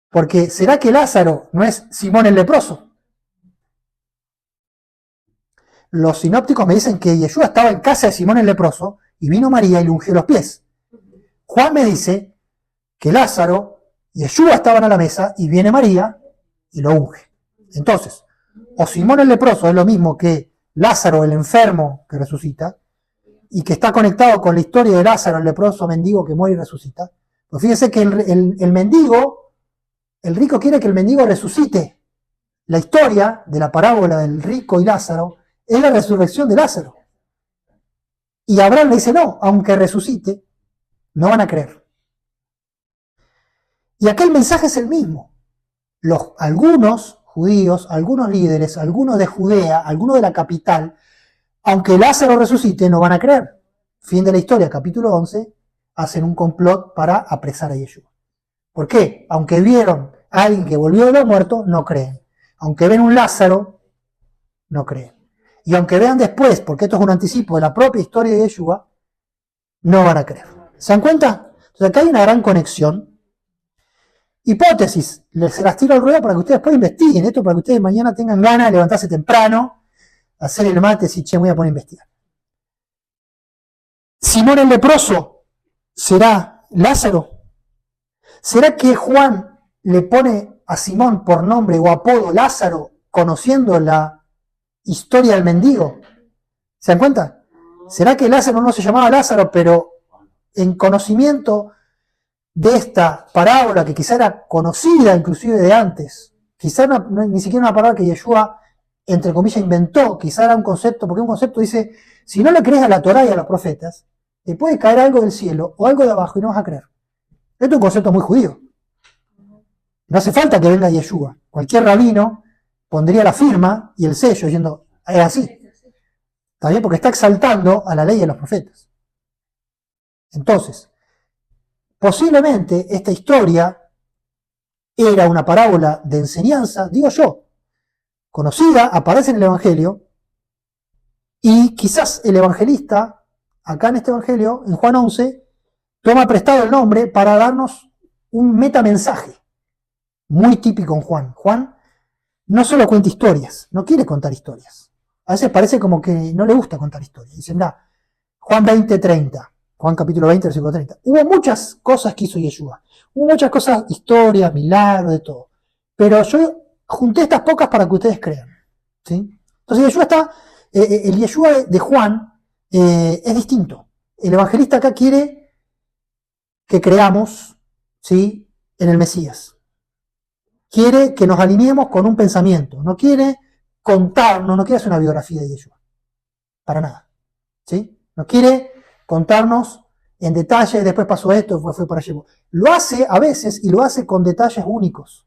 Porque ¿será que Lázaro no es Simón el leproso? Los sinópticos me dicen que Yeshua estaba en casa de Simón el leproso y vino María y le ungió los pies. Juan me dice que Lázaro y Yeshua estaban a la mesa y viene María y lo unge. Entonces, o Simón el leproso es lo mismo que Lázaro el enfermo que resucita y que está conectado con la historia de Lázaro el leproso mendigo que muere y resucita. Pues fíjense que el mendigo, el rico quiere que el mendigo resucite. La historia de la parábola del rico y Lázaro es la resurrección de Lázaro. Y Abraham le dice, no, aunque resucite, no van a creer. Y acá el mensaje es el mismo. Algunos judíos, algunos líderes, algunos de Judea, algunos de la capital, aunque Lázaro resucite, no van a creer. Fin de la historia, capítulo 11, hacen un complot para apresar a Yeshua. ¿Por qué? Aunque vieron a alguien que volvió de los muertos, no creen. Aunque ven un Lázaro, no creen. Y aunque vean después, porque esto es un anticipo de la propia historia de Yeshua, no van a creer. ¿Se dan cuenta? Entonces acá hay una gran conexión. Hipótesis, se las tiro al ruedo para que ustedes después investiguen esto, para que ustedes mañana tengan ganas de levantarse temprano, hacer el mate, y che, voy a poner a investigar. Simón el leproso, ¿será Lázaro? ¿Será que Juan le pone a Simón por nombre o apodo Lázaro, conociendo la historia del mendigo? ¿Se dan cuenta? ¿Será que Lázaro no se llamaba Lázaro, pero en conocimiento de esta parábola que quizá era conocida inclusive de antes, quizá ni siquiera una parábola que Yeshua, entre comillas, inventó, quizá era un concepto, porque un concepto dice, si no le crees a la Torá y a los profetas, te puede caer algo del cielo o algo de abajo y no vas a creer. Esto es un concepto muy judío. No hace falta que venga Yeshua. Cualquier rabino pondría la firma y el sello diciendo, es así. ¿Está bien? Porque está exaltando a la ley de los profetas. Entonces, posiblemente esta historia era una parábola de enseñanza, digo yo, conocida, aparece en el Evangelio, y quizás el evangelista, acá en este Evangelio, en Juan 11, toma prestado el nombre para darnos un metamensaje, muy típico en Juan. Juan no solo cuenta historias, no quiere contar historias. A veces parece como que no le gusta contar historias. Dicen, Juan 20:30, Juan capítulo 20, versículo 30. Hubo muchas cosas que hizo Yeshua. Hubo muchas cosas, historias, milagros, de todo. Pero yo junté estas pocas para que ustedes crean. ¿Sí? Entonces Yeshua está, el Yeshua de Juan es distinto. El evangelista acá quiere que creamos, ¿sí?, en el Mesías. Quiere que nos alineemos con un pensamiento. No quiere contarnos, no quiere hacer una biografía de Yeshua. Para nada. ¿Sí? No quiere contarnos en detalle, después pasó esto, fue para allá. Lo hace a veces y lo hace con detalles únicos.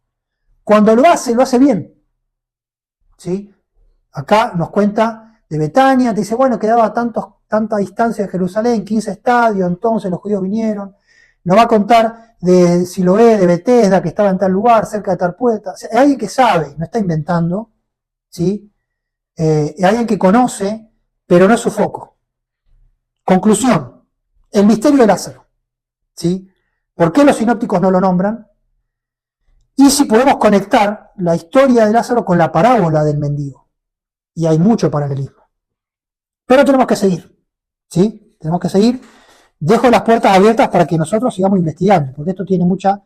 Cuando lo hace bien. ¿Sí? Acá nos cuenta de Betania, te dice, bueno, quedaba tanta distancia de Jerusalén, 15 estadios, entonces los judíos vinieron. Nos va a contar de Siloé, de Betesda, que estaba en tal lugar, cerca de tal puerta. O sea, hay alguien que sabe, no está inventando, ¿sí? Hay alguien que conoce, pero no es su foco. Conclusión, el misterio de Lázaro, ¿sí? ¿Por qué los sinópticos no lo nombran? Y si podemos conectar la historia de Lázaro con la parábola del mendigo. Y hay mucho paralelismo. Pero tenemos que seguir. ¿sí? Tenemos que seguir. Dejo las puertas abiertas para que nosotros sigamos investigando, porque esto tiene mucha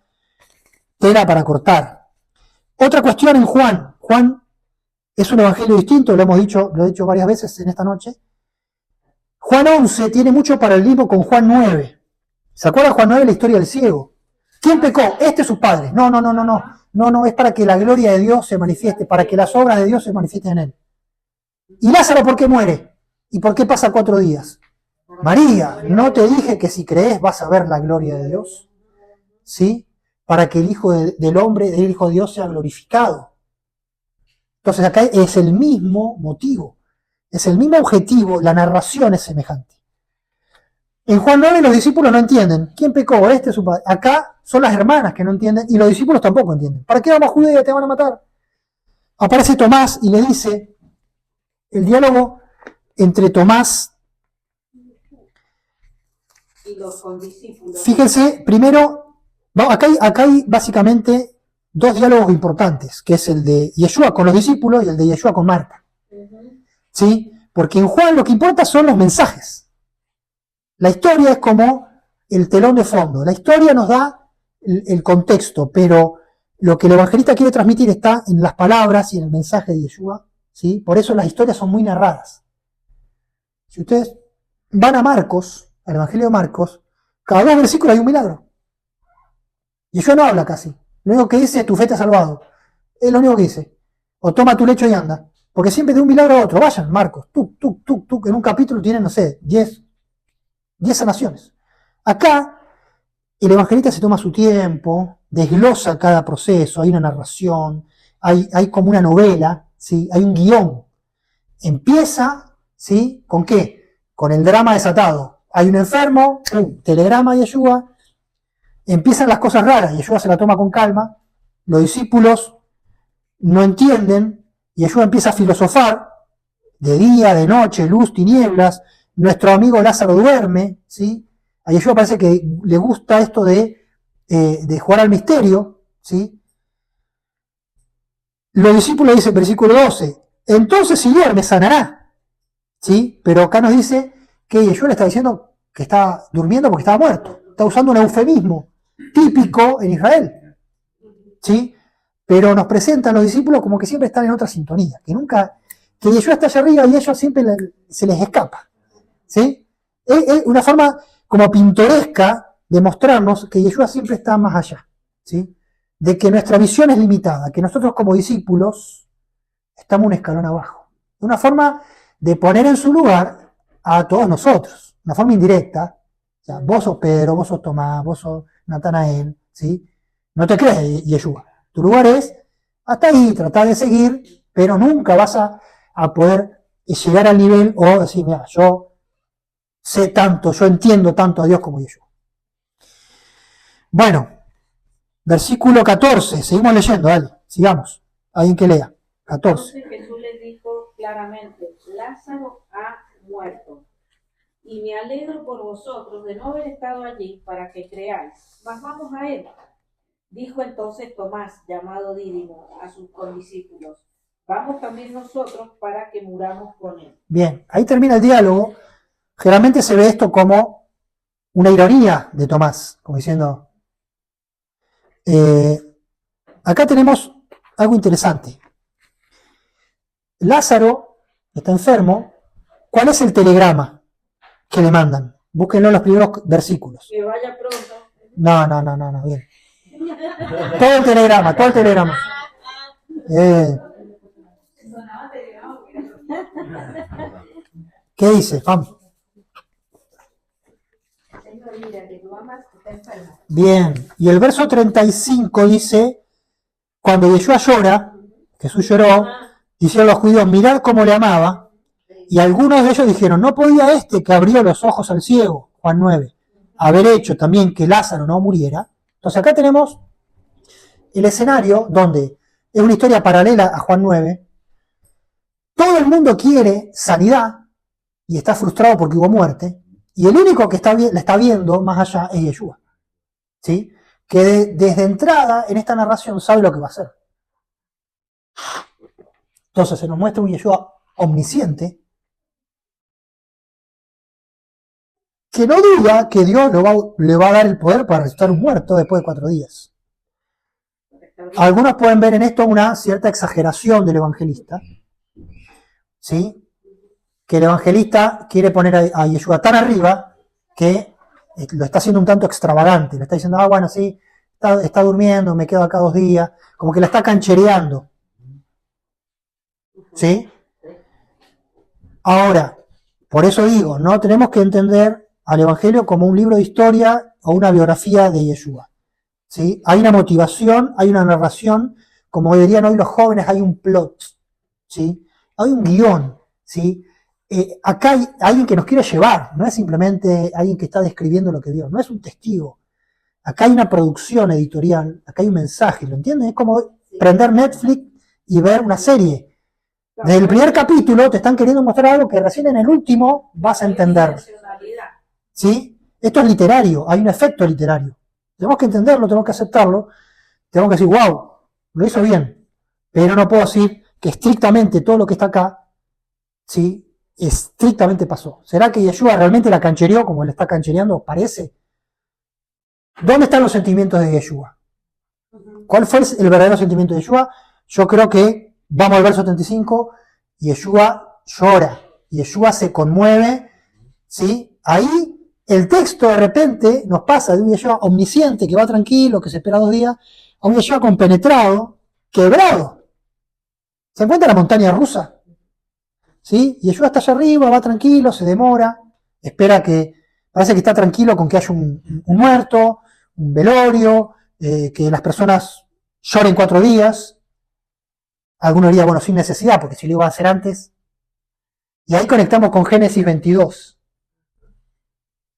tela para cortar. Otra cuestión en Juan. Juan es un evangelio distinto, lo he dicho varias veces en esta noche. Juan 11 tiene mucho paralelismo con Juan 9. ¿Se acuerdan Juan 9, la historia del ciego? ¿Quién pecó? Este es su padre. No, es para que la gloria de Dios se manifieste, para que las obras de Dios se manifiesten en él. ¿Y Lázaro por qué muere? ¿Y por qué pasa 4 días? María, ¿no te dije que si crees vas a ver la gloria de Dios? ¿Sí? Para que el Hijo del Hombre, el Hijo de Dios, sea glorificado. Entonces acá es el mismo motivo, es el mismo objetivo, la narración es semejante. En Juan 9 los discípulos no entienden. ¿Quién pecó? Este es su padre. Acá son las hermanas que no entienden y los discípulos tampoco entienden. ¿Para qué vamos a Judea? Te van a matar. Aparece Tomás y le dice, el diálogo entre Tomás Y los condiscípulos. Fíjense, primero, acá hay básicamente 2 diálogos importantes, que es el de Yeshua con los discípulos y el de Yeshua con Marta. ¿Sí? Porque en Juan lo que importa son los mensajes. La historia es como el telón de fondo. La historia nos da el contexto, pero lo que el evangelista quiere transmitir está en las palabras y en el mensaje de Yeshua. ¿Sí? Por eso las historias son muy narradas. Si ustedes van a Marcos, al Evangelio de Marcos, cada 2 versículos hay un milagro. Yeshua no habla casi. Lo único que dice es tu fe te ha salvado. Es lo único que dice. O toma tu lecho y anda. Porque siempre de un milagro a otro. Vayan, Marcos. Tuc. En un capítulo tienen, no sé, 10 sanaciones. Acá, el evangelista se toma su tiempo, desglosa cada proceso, hay una narración, hay como una novela, ¿sí? Hay un guión. Empieza, ¿sí? ¿Con qué? Con el drama desatado. Hay un enfermo, telegrama a Yeshua, empiezan las cosas raras, Yeshua se la toma con calma, los discípulos no entienden, Yeshua empieza a filosofar, de día, de noche, luz, tinieblas, nuestro amigo Lázaro duerme, ¿sí? A Yeshua parece que le gusta esto de jugar al misterio, ¿sí? Los discípulos dicen, versículo 12, entonces si duerme sanará, ¿sí? Pero acá nos dice que Yeshua le está diciendo que está durmiendo porque estaba muerto. Está usando un eufemismo típico en Israel, ¿sí? Pero nos presentan los discípulos como que siempre están en otra sintonía, que Yeshua está allá arriba y ellos siempre se les escapa, ¿sí? Es una forma como pintoresca de mostrarnos que Yeshua siempre está más allá, ¿sí? De que nuestra visión es limitada, que nosotros como discípulos estamos un escalón abajo. Una forma de poner en su lugar a todos nosotros, una forma indirecta. O sea, vos sos Pedro, vos sos Tomás, vos sos Natanael, ¿sí? No te crees Yeshua. Tu lugar es hasta ahí, tratar de seguir, pero nunca vas a poder llegar al nivel o decir, mira, yo sé tanto, yo entiendo tanto a Dios como Yeshua. Bueno, versículo 14, seguimos leyendo, dale, sigamos. Alguien que lea, 14. Entonces Jesús les dijo claramente, Lázaro ha muerto, y me alegro por vosotros de no haber estado allí para que creáis, mas vamos a él. Dijo entonces Tomás, llamado Dídimo, a sus condiscípulos, vamos también nosotros para que muramos con él. Bien, ahí termina el diálogo. Generalmente se ve esto como una ironía de Tomás, como diciendo, acá tenemos algo interesante. Lázaro está enfermo. ¿Cuál es el telegrama que le mandan? Búsquenlo en los primeros versículos. Que vaya pronto. No, bien. Todo el telegrama. ¿Qué dice? Vamos. Señor, mira, que tu amas está enfermo. Bien. Y el verso 35 dice, cuando Yeshua llora, Jesús lloró, dijeron los judíos, mirad cómo le amaba. Y algunos de ellos dijeron, no podía este que abrió los ojos al ciego, Juan 9, haber hecho también que Lázaro no muriera. Entonces acá tenemos el escenario donde es una historia paralela a Juan 9. Todo el mundo quiere sanidad y está frustrado porque hubo muerte. Y el único que la está viendo más allá es Yeshua, ¿sí? Que desde entrada en esta narración sabe lo que va a hacer. Entonces se nos muestra un Yeshua omnisciente, que no duda que Dios le va a dar el poder para resucitar un muerto después de 4 días. Algunos pueden ver en esto una cierta exageración del evangelista, ¿sí? Que el evangelista quiere poner a Yeshua tan arriba que lo está haciendo un tanto extravagante. Le está diciendo, bueno, sí, está durmiendo, me quedo acá 2 días. Como que la está canchereando. ¿Sí? Ahora, por eso digo, no tenemos que entender al Evangelio como un libro de historia o una biografía de Yeshua. ¿Sí? Hay una motivación, hay una narración, como dirían hoy los jóvenes, hay un plot. ¿Sí? Hay un guión. ¿Sí? Acá hay alguien que nos quiere llevar, no es simplemente alguien que está describiendo lo que vio, no es un testigo. Acá hay una producción editorial, acá hay un mensaje, ¿lo entienden? Es como prender Netflix y ver una serie. Desde el primer capítulo te están queriendo mostrar algo que recién en el último vas a entender. ¿Sí? Esto es literario, hay un efecto literario. Tenemos que entenderlo, tenemos que aceptarlo, tenemos que decir, wow, lo hizo bien. Pero no puedo decir que estrictamente todo lo que está acá, ¿sí? Estrictamente pasó. ¿Será que Yeshua realmente la canchereó como le está canchereando? Parece. ¿Dónde están los sentimientos de Yeshua? ¿Cuál fue el verdadero sentimiento de Yeshua? Yo creo que, vamos al verso 75, Yeshua llora, Yeshua se conmueve, ¿sí? Ahí el texto de repente nos pasa de un Yeshua omnisciente que va tranquilo, que se espera 2 días, a un Yeshua compenetrado, quebrado. ¿Se encuentra la montaña rusa? ¿Sí? Yeshua está allá arriba, va tranquilo, se demora, espera que, parece que está tranquilo con que haya un muerto, un velorio, que las personas lloren 4 días. Algunos dirían, bueno, sin necesidad, porque si lo iba a hacer antes. Y ahí conectamos con Génesis 22.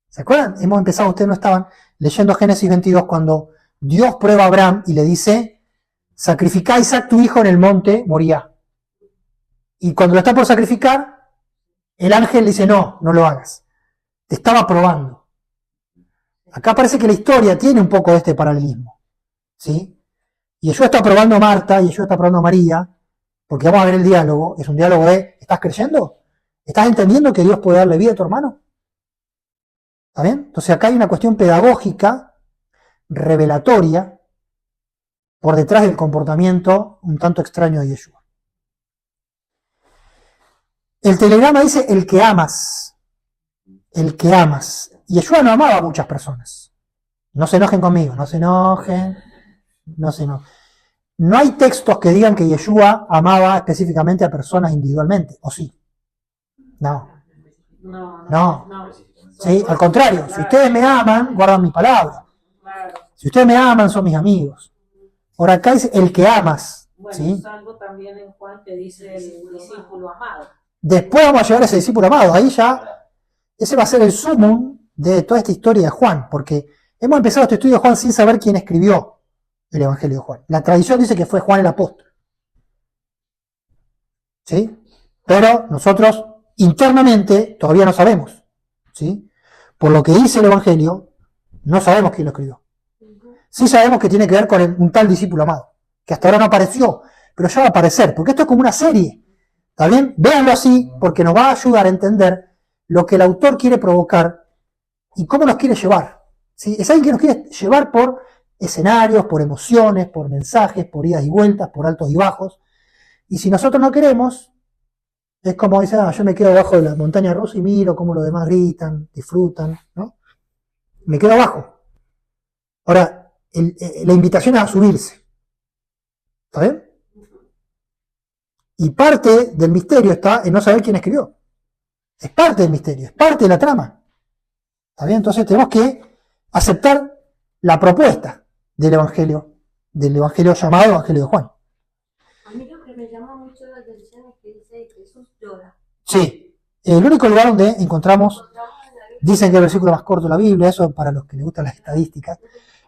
¿Se acuerdan? Hemos empezado, ustedes no estaban, leyendo Génesis 22 cuando Dios prueba a Abraham y le dice, sacrificá a Isaac tu hijo en el monte Moriah. Y cuando lo está por sacrificar, el ángel le dice, no lo hagas. Te estaba probando. Acá parece que la historia tiene un poco de este paralelismo. ¿Sí? Y Yeshua está probando a Marta, y Yeshua está probando a María, porque vamos a ver el diálogo, es un diálogo de, ¿estás creyendo? ¿Estás entendiendo que Dios puede darle vida a tu hermano? ¿Está bien? Entonces acá hay una cuestión pedagógica, revelatoria, por detrás del comportamiento un tanto extraño de Yeshua. El telegrama dice, el que amas. El que amas. Yeshua no amaba a muchas personas. No se enojen conmigo, no se enojen. No hay textos que digan que Yeshua amaba específicamente a personas individualmente, ¿o sí? No. Sí, al contrario, si ustedes me aman, guardan mi palabra. Si ustedes me aman, son mis amigos. Ahora acá dice el que amas. Bueno, ¿sí? es algo también en Juan que dice el discípulo amado. Después vamos a llegar a ese discípulo amado. Ahí ya, ese va a ser el sumum de toda esta historia de Juan, porque hemos empezado este estudio de Juan sin saber quién escribió el Evangelio de Juan. La tradición dice que fue Juan el apóstol. ¿Sí? Pero nosotros internamente todavía no sabemos. ¿Sí? Por lo que dice el Evangelio, no sabemos quién lo escribió. Sí sabemos que tiene que ver con un tal discípulo amado, que hasta ahora no apareció, pero ya va a aparecer, porque esto es como una serie. ¿Está bien? Véanlo así, porque nos va a ayudar a entender lo que el autor quiere provocar y cómo nos quiere llevar. ¿Sí? Es alguien que nos quiere llevar por escenarios, por emociones, por mensajes, por idas y vueltas, por altos y bajos. Y si nosotros no queremos, es como dice, yo me quedo abajo de la montaña rusa y miro cómo los demás gritan, disfrutan, ¿no? Me quedo abajo. Ahora, la invitación es a subirse. ¿Está bien? Y parte del misterio está en no saber quién escribió. Es parte del misterio, es parte de la trama. ¿Está bien? Entonces tenemos que aceptar la propuesta del Evangelio llamado Evangelio de Juan. A mí lo que me llama mucho la atención es que dice que Jesús llora. Sí, el único lugar donde encontramos, dicen que el versículo más corto de la Biblia, eso para los que les gustan las estadísticas,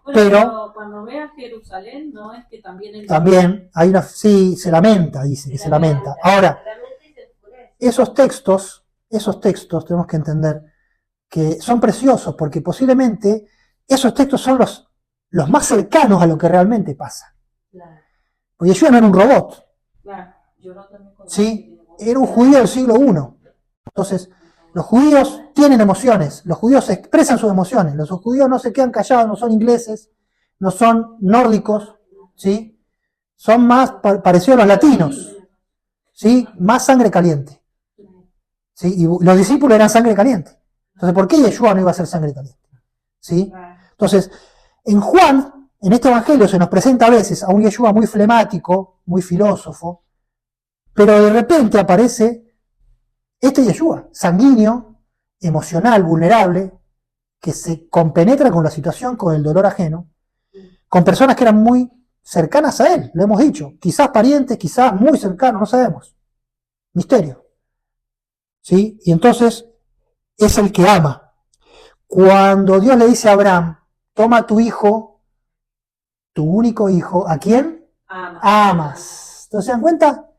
Bueno, pero cuando vea Jerusalén, no es que también también hay una, sí, se lamenta, dice que se lamenta. Ahora, esos textos tenemos que entender que son preciosos porque posiblemente esos textos son los más cercanos a lo que realmente pasa. Porque Yeshua no era un robot, Claro, yo no también ¿sí? Era un judío del siglo I. Entonces, Los judíos tienen emociones, los judíos expresan sus emociones, los judíos no se quedan callados, no son ingleses, no son nórdicos, ¿sí? Son más parecidos a los latinos, ¿sí? Más sangre caliente, ¿sí? Y los discípulos eran sangre caliente. Entonces, ¿por qué Yeshua no iba a ser sangre caliente? ¿Sí? Entonces, en Juan, en este evangelio se nos presenta a veces a un Yeshua muy flemático, muy filósofo, pero de repente aparece este Yeshua, sanguíneo, emocional, vulnerable, que se compenetra con la situación, con el dolor ajeno, con personas que eran muy cercanas a él, lo hemos dicho, quizás parientes, quizás muy cercanos, no sabemos. Misterio. ¿Sí? Y entonces es el que ama. Cuando Dios le dice a Abraham, toma a tu hijo, tu único hijo, ¿a quién? Amas. Entonces, ¿se dan cuenta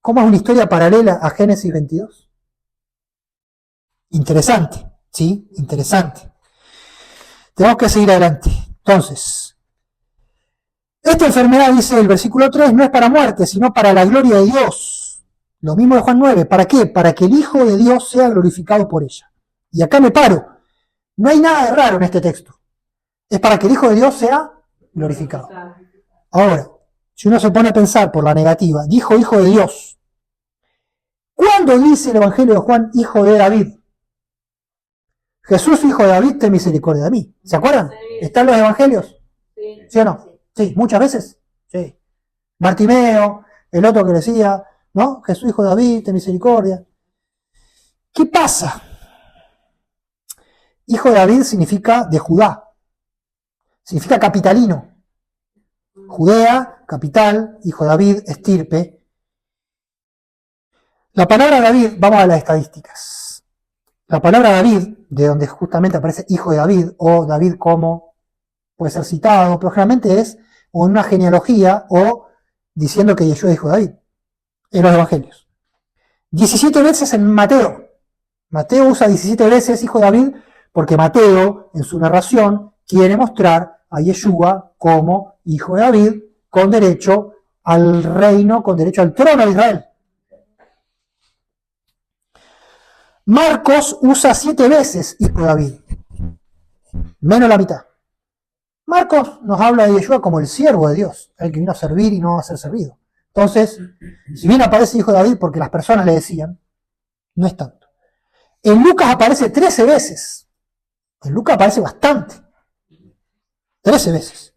cómo es una historia paralela a Génesis 22? Interesante, ¿sí? Interesante. Tenemos que seguir adelante. Entonces, esta enfermedad, dice el versículo 3, no es para muerte, sino para la gloria de Dios. Lo mismo de Juan 9. ¿Para qué? Para que el Hijo de Dios sea glorificado por ella. Y acá me paro. No hay nada de raro en este texto. Es para que el Hijo de Dios sea glorificado. Ahora, si uno se pone a pensar por la negativa, dijo Hijo de Dios. ¿Cuándo dice el Evangelio de Juan Hijo de David? Jesús, Hijo de David, ten misericordia de mí. ¿Se acuerdan? ¿Están los Evangelios? ¿Sí o no? Sí, muchas veces. Sí. Bartimeo, el otro que decía, ¿no? Jesús, Hijo de David, ten misericordia. ¿Qué pasa? Hijo de David significa de Judá. Significa capitalino. Judea, capital, hijo de David, estirpe. La palabra David, vamos a las estadísticas. La palabra David, de donde justamente aparece hijo de David, o David como puede ser citado, pero generalmente es o en una genealogía o diciendo que Yeshua es hijo de David, en los evangelios. 17 veces en Mateo. Mateo usa 17 veces hijo de David porque Mateo, en su narración, quiere mostrar a Yeshua como hijo de David, con derecho al reino, con derecho al trono de Israel. Marcos usa 7 veces hijo de David, menos la mitad. Marcos nos habla de Yeshua como el siervo de Dios, el que vino a servir y no a ser servido. Entonces, si bien aparece hijo de David porque las personas le decían, no es tanto. En Lucas aparece 13 veces. En Lucas aparece bastante. 13 veces.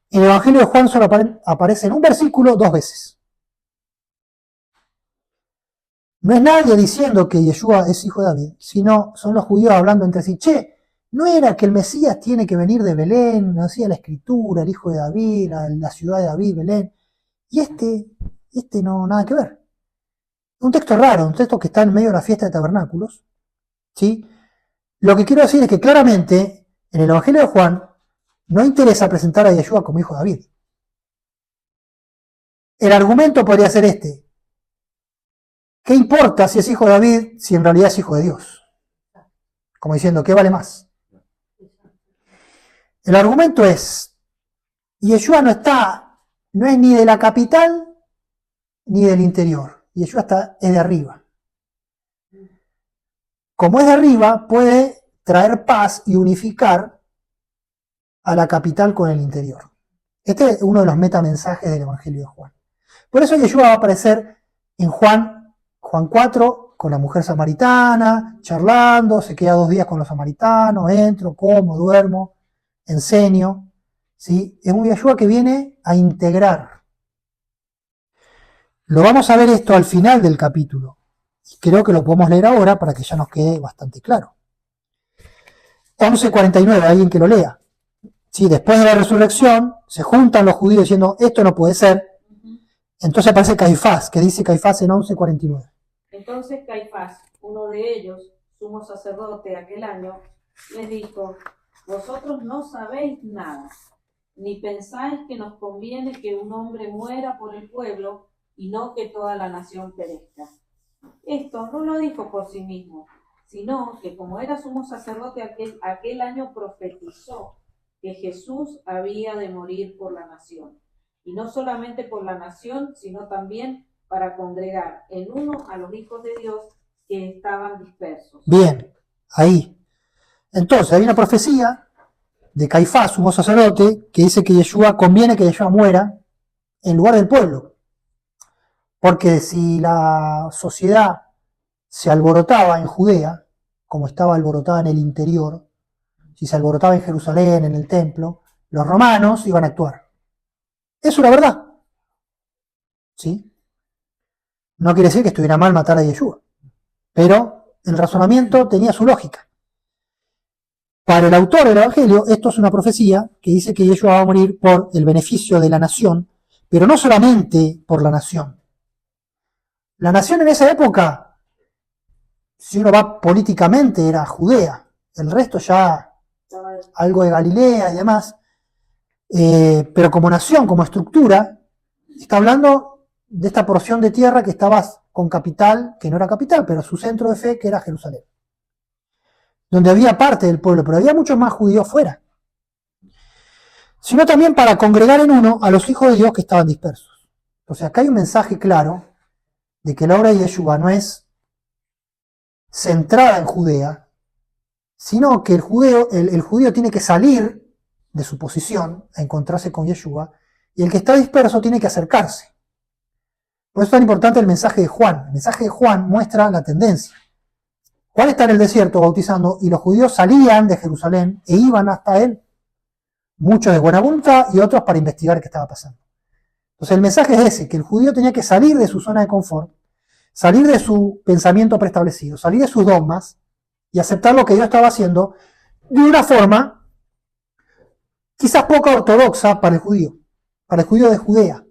En el Evangelio de Juan solo aparece en un versículo 2 veces. No es nadie diciendo que Yeshua es hijo de David, sino son los judíos hablando entre sí. Che, ¿no era que el Mesías tiene que venir de Belén? Nos decía la Escritura, el hijo de David, la ciudad de David, Belén. Y este no, nada que ver. Un texto raro, un texto que está en medio de la fiesta de tabernáculos. ¿Sí? Lo que quiero decir es que claramente en el Evangelio de Juan no interesa presentar a Yeshua como hijo de David. El argumento podría ser este. ¿Qué importa si es hijo de David si en realidad es hijo de Dios? Como diciendo, ¿qué vale más? El argumento es, Yeshua no es ni de la capital ni del interior. Yeshua es de arriba. Como es de arriba, puede traer paz y unificar a la capital con el interior. Este es uno de los metamensajes del Evangelio de Juan. Por eso Yeshua va a aparecer en Juan 4 con la mujer samaritana, charlando, se queda 2 días con los samaritanos, entro, como, duermo, enseño. ¿Sí? Es un Yeshua que viene a integrar. Lo vamos a ver esto al final del capítulo. Creo que lo podemos leer ahora para que ya nos quede bastante claro. 11:49, alguien que lo lea. ¿Sí? Después de la resurrección, se juntan los judíos diciendo, esto no puede ser. Entonces aparece Caifás, que dice Caifás en 11:49. Entonces Caifás, uno de ellos, sumo sacerdote aquel año, les dijo, vosotros no sabéis nada, ni pensáis que nos conviene que un hombre muera por el pueblo y no que toda la nación perezca. Esto no lo dijo por sí mismo, sino que como era sumo sacerdote aquel año profetizó que Jesús había de morir por la nación. Y no solamente por la nación, sino también para congregar en uno a los hijos de Dios que estaban dispersos. Bien, ahí. Entonces, hay una profecía de Caifás, sumo sacerdote, que dice que conviene que Yeshua muera en lugar del pueblo. Porque si la sociedad se alborotaba en Judea, como estaba alborotada en el interior, si se alborotaba en Jerusalén, en el templo, los romanos iban a actuar. Es una verdad. ¿Sí? No quiere decir que estuviera mal matar a Yeshua, pero el razonamiento tenía su lógica. Para el autor del Evangelio, esto es una profecía que dice que Yeshua va a morir por el beneficio de la nación, pero no solamente por la nación. La nación en esa época, si uno va políticamente, era Judea. El resto ya algo de Galilea y demás. Pero como nación, como estructura, está hablando de esta porción de tierra que estaba con capital, que no era capital, pero su centro de fe, que era Jerusalén. Donde había parte del pueblo, pero había muchos más judíos fuera. Sino también para congregar en uno a los hijos de Dios que estaban dispersos. Entonces acá hay un mensaje claro de que la obra de Yeshua no es centrada en Judea, sino que el judío tiene que salir de su posición a encontrarse con Yeshua, y el que está disperso tiene que acercarse. Por eso es tan importante el mensaje de Juan. El mensaje de Juan muestra la tendencia. Juan está en el desierto bautizando, y los judíos salían de Jerusalén e iban hasta él. Muchos de buena voluntad y otros para investigar qué estaba pasando. Entonces el mensaje es ese, que el judío tenía que salir de su zona de confort, salir de su pensamiento preestablecido, salir de sus dogmas y aceptar lo que Dios estaba haciendo de una forma quizás poco ortodoxa para el judío de Judea.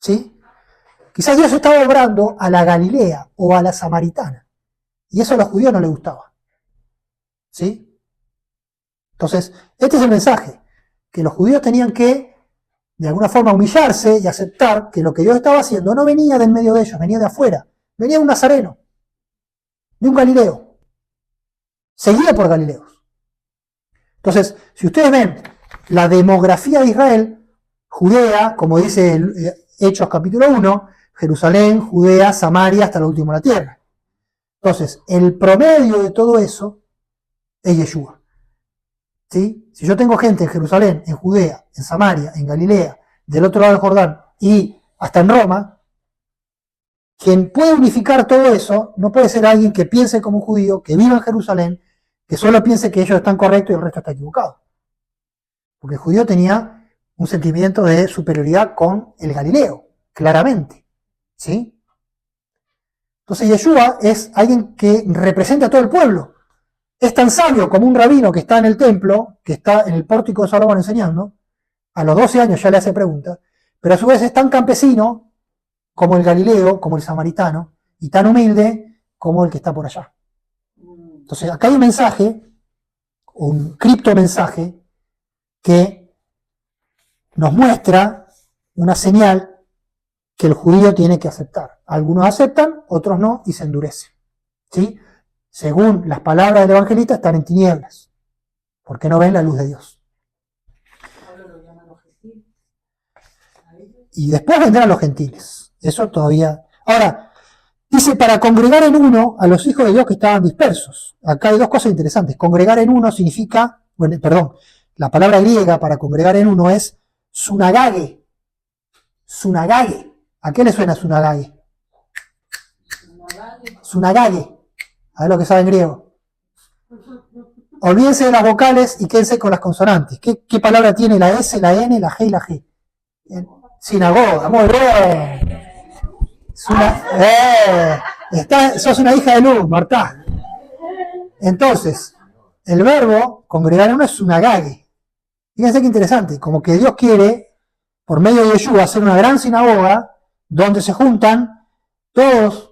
¿Sí? Quizás Dios estaba obrando a la Galilea o a la Samaritana, y eso a los judíos no les gustaba. ¿Sí? Entonces, este es el mensaje, que los judíos tenían que, de alguna forma, humillarse y aceptar que lo que Dios estaba haciendo no venía del medio de ellos, venía de afuera, venía de un nazareno, de un galileo, seguido por galileos. Entonces, si ustedes ven la demografía de Israel, Judea, como dice Hechos capítulo 1, Jerusalén, Judea, Samaria, hasta lo último de la tierra. Entonces, el promedio de todo eso es Yeshua. ¿Sí? Si yo tengo gente en Jerusalén, en Judea, en Samaria, en Galilea, del otro lado del Jordán y hasta en Roma, quien puede unificar todo eso no puede ser alguien que piense como un judío, que viva en Jerusalén, que solo piense que ellos están correctos y el resto está equivocado. Porque el judío tenía un sentimiento de superioridad con el Galileo, claramente. ¿Sí? Entonces Yeshua es alguien que representa a todo el pueblo. Es tan sabio como un rabino que está en el templo, que está en el pórtico de Salomón enseñando, a los 12 años ya le hace preguntas, pero a su vez es tan campesino como el Galileo, como el samaritano, y tan humilde como el que está por allá. Entonces acá hay un mensaje, un criptomensaje, que nos muestra una señal que el judío tiene que aceptar. Algunos aceptan, otros no, y se endurecen. ¿Sí? Según las palabras del evangelista, están en tinieblas, porque no ven la luz de Dios. Y después vendrán los gentiles. Eso todavía. Ahora, dice para congregar en uno a los hijos de Dios que estaban dispersos. Acá hay dos cosas interesantes. Congregar en uno significa, la palabra griega para congregar en uno es sunagage. Sunagage. ¿A qué le suena sunagage? Sunagage. A ver lo que sabe en griego. Olvídense de las vocales y quédense con las consonantes. ¿Qué palabra tiene la S, la N, la G y la G? Sinagoga, muy bien. Sos una hija de luz, Marta. Entonces, el verbo congregar uno es sunagage. Fíjense qué interesante, como que Dios quiere, por medio de Yeshua, hacer una gran sinagoga donde se juntan todos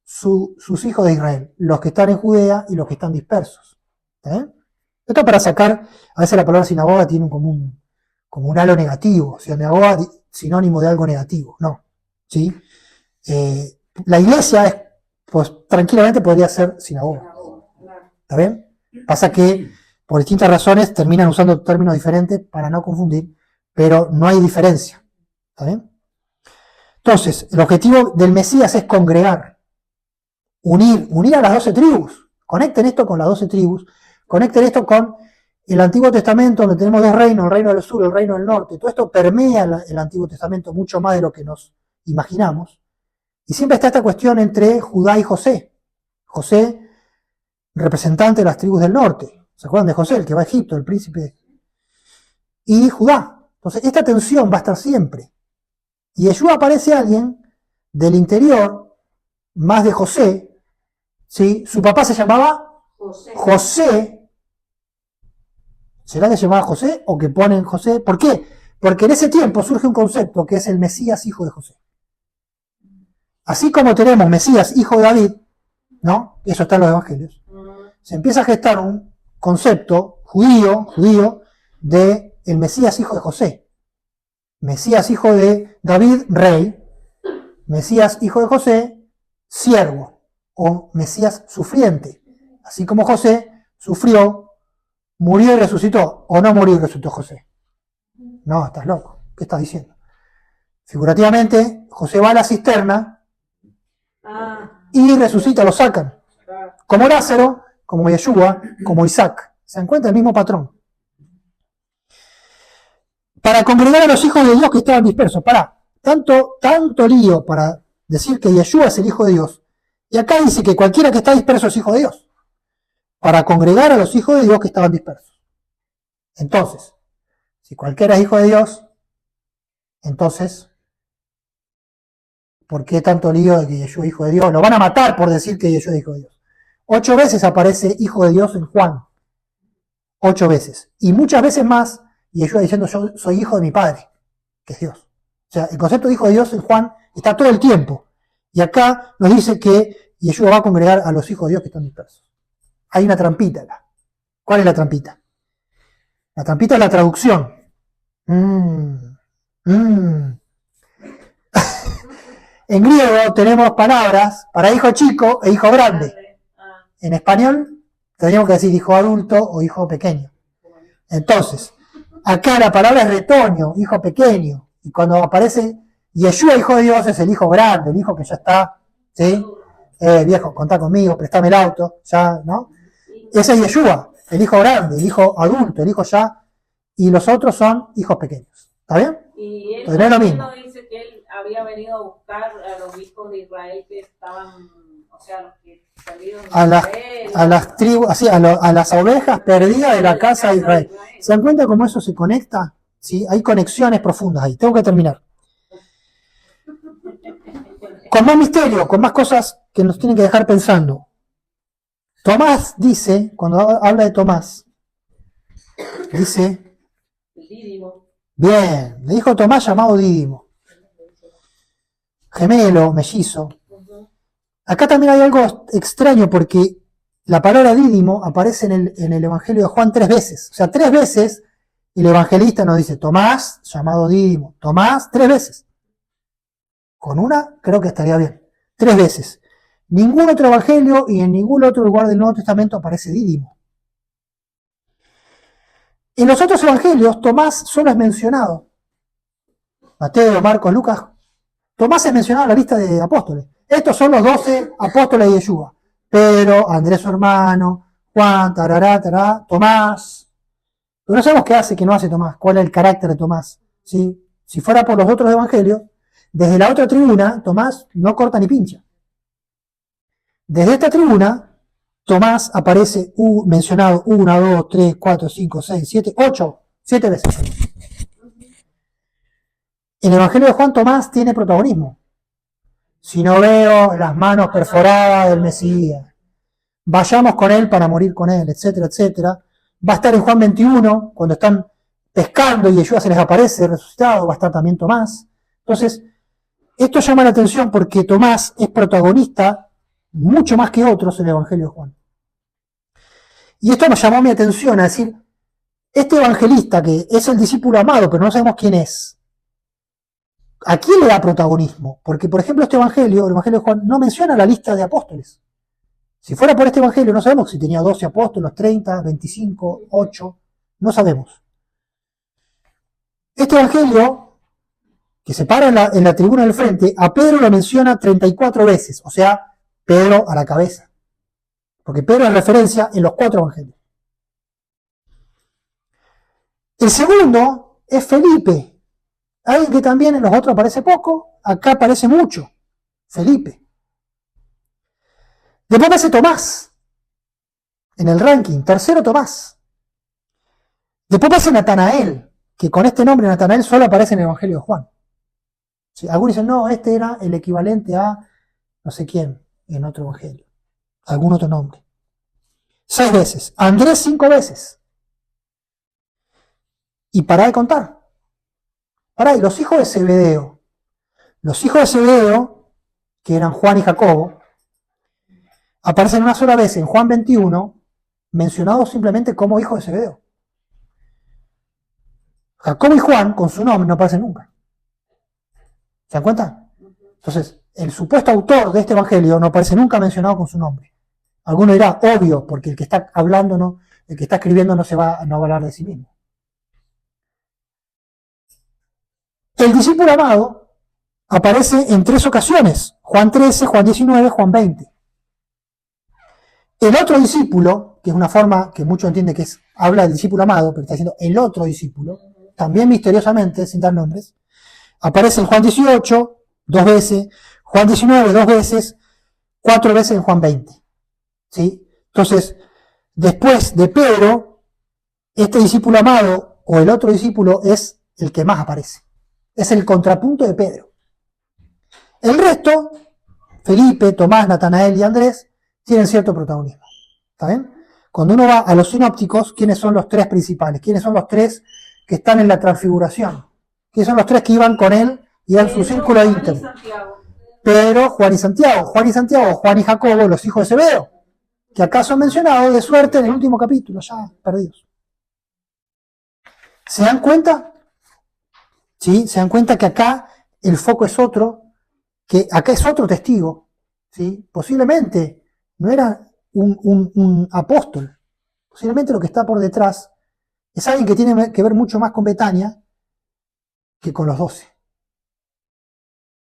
sus hijos de Israel, los que están en Judea y los que están dispersos. Esto para sacar, a veces la palabra sinagoga tiene como un halo negativo, sinagoga sinónimo de algo negativo, no. ¿Sí? La iglesia pues tranquilamente podría ser sinagoga. ¿Está bien? Pasa que por distintas razones terminan usando términos diferentes para no confundir, pero no hay diferencia. ¿Está bien? Entonces, el objetivo del Mesías es congregar. unir a las 12 tribus. Conecten esto con las 12 tribus, conecten esto con el Antiguo Testamento, donde tenemos dos reinos, el reino del sur y el reino del norte. Todo esto permea el Antiguo Testamento mucho más de lo que nos imaginamos. Y siempre está esta cuestión entre Judá y José. José, representante de las tribus del norte. ¿Se acuerdan de José, el que va a Egipto, el príncipe? Y Judá. Entonces, esta tensión va a estar siempre. Y Yeshua aparece alguien del interior, más de José, ¿sí? Su papá se llamaba José. ¿Será que se llamaba José o que ponen José? ¿Por qué? Porque en ese tiempo surge un concepto que es el Mesías hijo de José. Así como tenemos Mesías hijo de David, ¿no? Eso está en los evangelios. Se empieza a gestar un concepto judío de el Mesías hijo de José. Mesías hijo de David, rey. Mesías hijo de José, siervo. O Mesías sufriente. Así como José sufrió, murió y resucitó. ¿O no murió y resucitó José? No, estás loco. ¿Qué estás diciendo? Figurativamente, José va a la cisterna y resucita, lo sacan. Como Lázaro, como Yeshua, como Isaac. Se encuentra el mismo patrón. Para congregar a los hijos de Dios que estaban dispersos. Tanto lío para decir que Yeshua es el hijo de Dios. Y acá dice que cualquiera que está disperso es hijo de Dios. Para congregar a los hijos de Dios que estaban dispersos. Entonces, si cualquiera es hijo de Dios, entonces, ¿por qué tanto lío de que Yeshua es hijo de Dios? Lo van a matar por decir que Yeshua es hijo de Dios. 8 veces aparece hijo de Dios en Juan. 8 veces. Y muchas veces más, Yeshua diciendo yo soy hijo de mi Padre, que es Dios. O sea, el concepto de hijo de Dios en Juan está todo el tiempo. Y acá nos dice que Yeshua va a congregar a los hijos de Dios que están dispersos. Hay una trampita acá. ¿Cuál es la trampita? La trampita es la traducción. En griego tenemos palabras para hijo chico e hijo grande. En español tendríamos que decir hijo adulto o hijo pequeño. Entonces, acá la palabra es retoño, hijo pequeño. Y cuando aparece Yeshua, hijo de Dios, es el hijo grande, el hijo que ya está, ¿sí? Viejo, contá conmigo, prestame el auto, ya, ¿no? Ese es Yeshua, el hijo grande, el hijo adulto, el hijo ya, y los otros son hijos pequeños. ¿Está bien? Y él Pues no es lo mismo. no dice que él había venido a buscar a los hijos de Israel que estaban, o sea, los que salieron de Israel, a las tribus, así, a las ovejas perdidas de la casa de Israel. ¿Se dan cuenta cómo eso se conecta? ¿Sí? Hay conexiones profundas ahí. Tengo que terminar. Con más misterio, con más cosas que nos tienen que dejar pensando. Tomás dice, cuando habla de Tomás, dice, bien, le dijo Tomás llamado Dídimo, gemelo, mellizo. Acá también hay algo extraño porque la palabra Dídimo aparece en el Evangelio de Juan 3 veces. O sea, 3 veces el evangelista nos dice Tomás llamado Dídimo, Tomás 3 veces. Con una creo que estaría bien. 3 veces. Ningún otro evangelio y en ningún otro lugar del Nuevo Testamento aparece Dídimo. En los otros evangelios, Tomás solo es mencionado. Mateo, Marcos, Lucas. Tomás es mencionado en la lista de apóstoles. Estos son los 12 apóstoles de Yeshua. Pedro, Andrés su hermano, Juan, tarará, Tomás. Pero no sabemos qué hace, qué no hace Tomás. ¿Cuál es el carácter de Tomás? ¿Sí? Si fuera por los otros evangelios, desde la otra tribuna, Tomás no corta ni pincha. Desde esta tribuna, Tomás aparece mencionado 1, 2, 3, 4, 5, 6, 7, 8, 7 veces. En el Evangelio de Juan, Tomás tiene protagonismo. Si no veo las manos perforadas del Mesías, vayamos con él para morir con él, etcétera, etcétera. Va a estar en Juan 21, cuando están pescando y Yeshua se les aparece resucitado, va a estar también Tomás. Entonces, esto llama la atención porque Tomás es protagonista mucho más que otros en el Evangelio de Juan. Y esto nos llamó mi atención a decir, este evangelista que es el discípulo amado, pero no sabemos quién es, ¿a quién le da protagonismo? Porque, por ejemplo, este evangelio, el Evangelio de Juan, no menciona la lista de apóstoles. Si fuera por este evangelio, no sabemos si tenía 12 apóstoles, 30, 25, 8, no sabemos. Este evangelio, que se para en la tribuna del frente, a Pedro lo menciona 34 veces, o sea, Pedro a la cabeza. Porque Pedro es referencia en los 4 evangelios. El segundo es Felipe. Alguien que también en los otros aparece poco, acá aparece mucho. Felipe. Después aparece Tomás. En el ranking, tercero Tomás. Después aparece Natanael, que con este nombre Natanael solo aparece en el Evangelio de Juan. ¿Sí? Algunos dicen, no, este era el equivalente a no sé quién en otro evangelio. Algún otro nombre. 6 veces. Andrés 5 veces. Y pará de contar. Pará, y los hijos de Zebedeo. Los hijos de Zebedeo, que eran Juan y Jacobo, aparecen una sola vez en Juan 21, mencionados simplemente como hijos de Zebedeo. Jacobo y Juan, con su nombre, no aparecen nunca. ¿Se dan cuenta? Entonces, el supuesto autor de este evangelio no aparece nunca mencionado con su nombre. Alguno dirá, obvio, porque el que está hablando, no, el que está escribiendo no va a hablar de sí mismo. El discípulo amado aparece en 3 ocasiones, Juan 13, Juan 19, Juan 20. El otro discípulo, que es una forma que muchos entienden que es, habla del discípulo amado, pero está diciendo el otro discípulo, también misteriosamente, sin dar nombres, aparece en Juan 18, 2 veces, Juan 19, 2 veces, 4 veces en Juan 20. ¿Sí? Entonces, después de Pedro, este discípulo amado o el otro discípulo es el que más aparece. Es el contrapunto de Pedro. El resto, Felipe, Tomás, Natanael y Andrés, tienen cierto protagonismo. ¿Está bien? Cuando uno va a los sinópticos, ¿quiénes son los 3 principales? ¿Quiénes son los 3 que están en la transfiguración? ¿Quiénes son los 3 que iban con él y en su círculo íntimo? Pedro, Juan y Santiago. Juan y Santiago, Juan y Jacobo, los hijos de Zebedeo, que acá son mencionados de suerte en el último capítulo, ya perdidos. ¿Se dan cuenta? ¿Sí? ¿Se dan cuenta que acá el foco es otro? Que acá es otro testigo. ¿Sí? Posiblemente no era un apóstol. Posiblemente lo que está por detrás es alguien que tiene que ver mucho más con Betania que con los 12.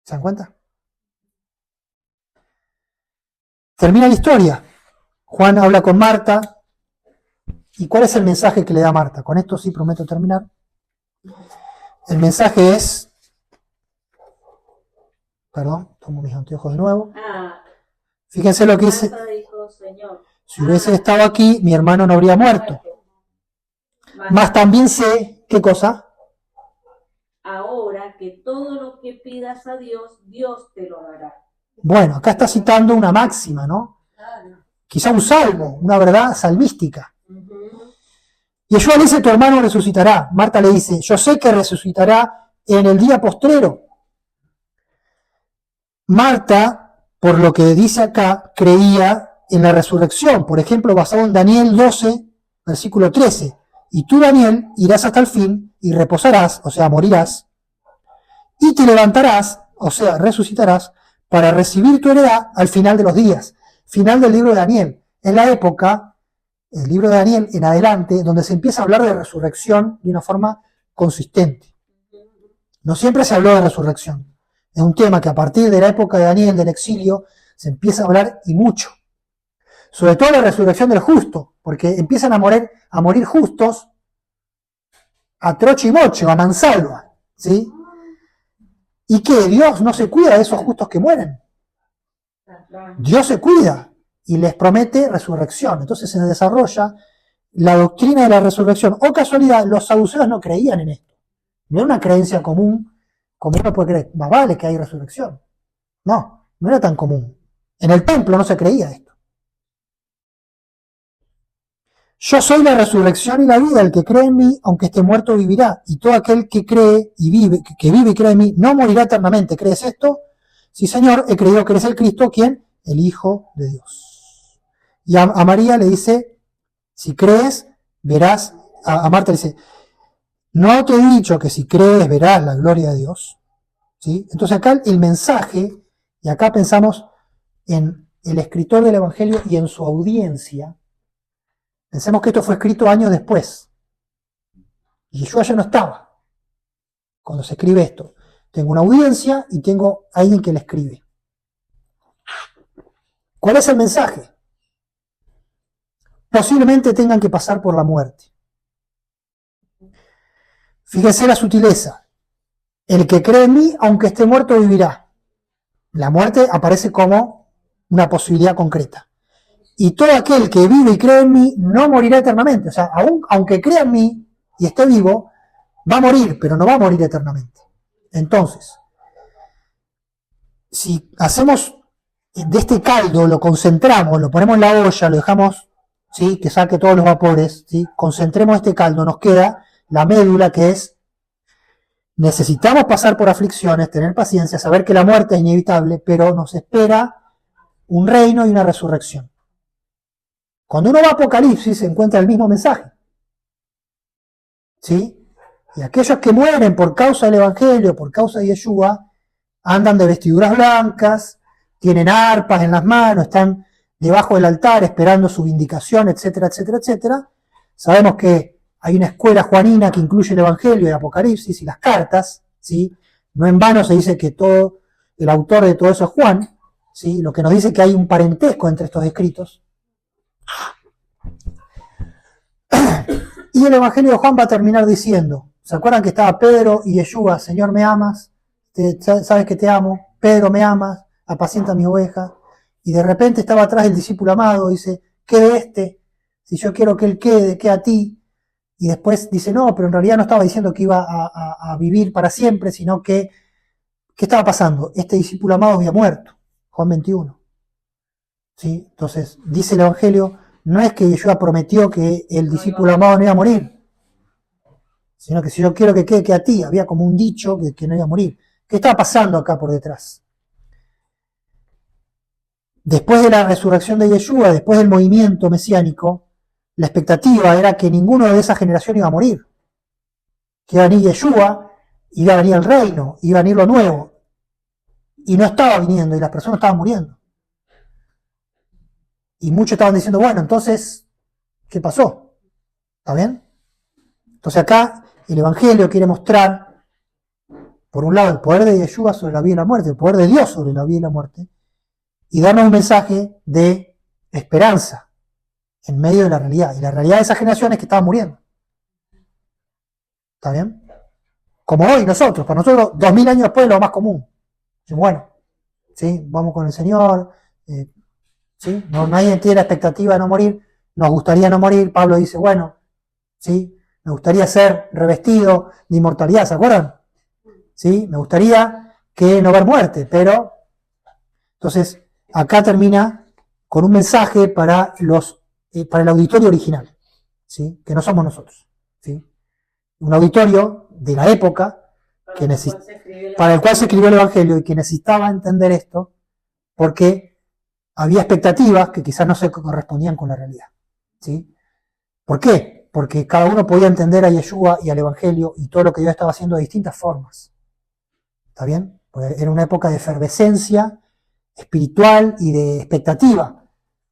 ¿Se dan cuenta? Termina la historia. Juan habla con Marta. ¿Y cuál es el mensaje que le da Marta? Con esto sí prometo terminar. El mensaje es... Perdón, tomo mis anteojos de nuevo. Fíjense lo que dice. Dijo, Señor, si hubiese estado aquí, mi hermano no habría muerto. Mas también sé, ¿qué cosa? Ahora que todo lo que pidas a Dios, Dios te lo dará. Bueno, acá está citando una máxima, ¿no? Quizá un salmo, una verdad salmística. Yeshua le dice, tu hermano resucitará. Marta le dice, yo sé que resucitará en el día postrero. Marta, por lo que dice acá, creía en la resurrección. Por ejemplo, basado en Daniel 12, versículo 13. Y tú, Daniel, irás hasta el fin y reposarás, o sea, morirás, y te levantarás, o sea, resucitarás, para recibir tu heredad al final de los días. Final del libro de Daniel. Es la época, el libro de Daniel en adelante, donde se empieza a hablar de resurrección de una forma consistente. No siempre se habló de resurrección. Es un tema que a partir de la época de Daniel, del exilio, se empieza a hablar y mucho. Sobre todo la resurrección del justo, porque empiezan a morir justos a troche y moche, a mansalva, ¿sí? ¿Y qué? Dios no se cuida de esos justos que mueren. Dios se cuida y les promete resurrección. Entonces se desarrolla la doctrina de la resurrección. O casualidad, los saduceos no creían en esto. No era una creencia común, como uno puede creer, más vale que hay resurrección. No, no era tan común. En el templo no se creía esto. Yo soy la resurrección y la vida, el que cree en mí, aunque esté muerto, vivirá. Y todo aquel que cree y vive, que vive y cree en mí, no morirá eternamente. ¿Crees esto? Sí, Señor, he creído que eres el Cristo, ¿quién? El Hijo de Dios. Y a María le dice, si crees, verás, a Marta le dice, no te he dicho que si crees, verás la gloria de Dios. ¿Sí? Entonces acá el mensaje, y acá pensamos en el escritor del Evangelio y en su audiencia. Pensemos que esto fue escrito años después. Y Yeshua ya no estaba cuando se escribe esto. Tengo una audiencia y tengo a alguien que le escribe. ¿Cuál es el mensaje? Posiblemente tengan que pasar por la muerte. Fíjense la sutileza. El que cree en mí, aunque esté muerto, vivirá. La muerte aparece como una posibilidad concreta. Y todo aquel que vive y cree en mí no morirá eternamente. O sea, aunque crea en mí y esté vivo, va a morir, pero no va a morir eternamente. Entonces, si hacemos de este caldo, lo concentramos, lo ponemos en la olla, lo dejamos, ¿sí?, que saque todos los vapores, ¿sí?, concentremos este caldo, nos queda la médula, que es: necesitamos pasar por aflicciones, tener paciencia, saber que la muerte es inevitable, pero nos espera un reino y una resurrección. Cuando uno va a Apocalipsis se encuentra el mismo mensaje, ¿sí? Y aquellos que mueren por causa del Evangelio, por causa de Yeshua, andan de vestiduras blancas, tienen arpas en las manos, están debajo del altar esperando su vindicación, etcétera, etcétera, etcétera. Sabemos que hay una escuela juanina que incluye el Evangelio y Apocalipsis y las cartas, ¿sí? No en vano se dice que el autor de todo eso es Juan, ¿sí? Lo que nos dice que hay un parentesco entre estos escritos. Y el Evangelio de Juan va a terminar diciendo, ¿se acuerdan que estaba Pedro y Yeshua? Señor, ¿me amas? ¿Sabes que te amo? Pedro, ¿me amas? Apacienta mi oveja. Y de repente estaba atrás el discípulo amado, dice, quede este, si yo quiero que él quede a ti. Y después dice, no, pero en realidad no estaba diciendo que iba a vivir para siempre, sino que, ¿qué estaba pasando? Este discípulo amado había muerto, Juan 21. ¿Sí? Entonces, dice el Evangelio, no es que Yeshua prometió que el discípulo amado no iba a morir, sino que si yo quiero que quede a ti, había como un dicho que no iba a morir. ¿Qué estaba pasando acá por detrás? Después de la resurrección de Yeshua, después del movimiento mesiánico, la expectativa era que ninguno de esa generación iba a morir. Que iba a venir Yeshua, iba a venir el reino, iba a venir lo nuevo. Y no estaba viniendo, y las personas estaban muriendo. Y muchos estaban diciendo, bueno, entonces, ¿qué pasó? ¿Está bien? Entonces acá el Evangelio quiere mostrar, por un lado, el poder de Yeshua sobre la vida y la muerte, el poder de Dios sobre la vida y la muerte, y darnos un mensaje de esperanza en medio de la realidad. Y la realidad de esa generación es que estaban muriendo. ¿Está bien? Como hoy nosotros, para nosotros 2000 años después es lo más común. Bueno, ¿sí? Vamos con el Señor, ¿sí? No, nadie tiene la expectativa de no morir, nos gustaría no morir. Pablo dice, bueno, ¿sí? Me gustaría ser revestido de inmortalidad, ¿se acuerdan? ¿Sí? Me gustaría que no ver muerte, pero entonces acá termina con un mensaje para el auditorio original, ¿sí? Que no somos nosotros, ¿sí? Un auditorio de la época para el cual se escribió el Evangelio y que necesitaba entender esto porque había expectativas que quizás no se correspondían con la realidad, ¿sí? ¿Por qué? Porque cada uno podía entender a Yeshua y al Evangelio y todo lo que Dios estaba haciendo de distintas formas. ¿Está bien? Porque era una época de efervescencia espiritual y de expectativa.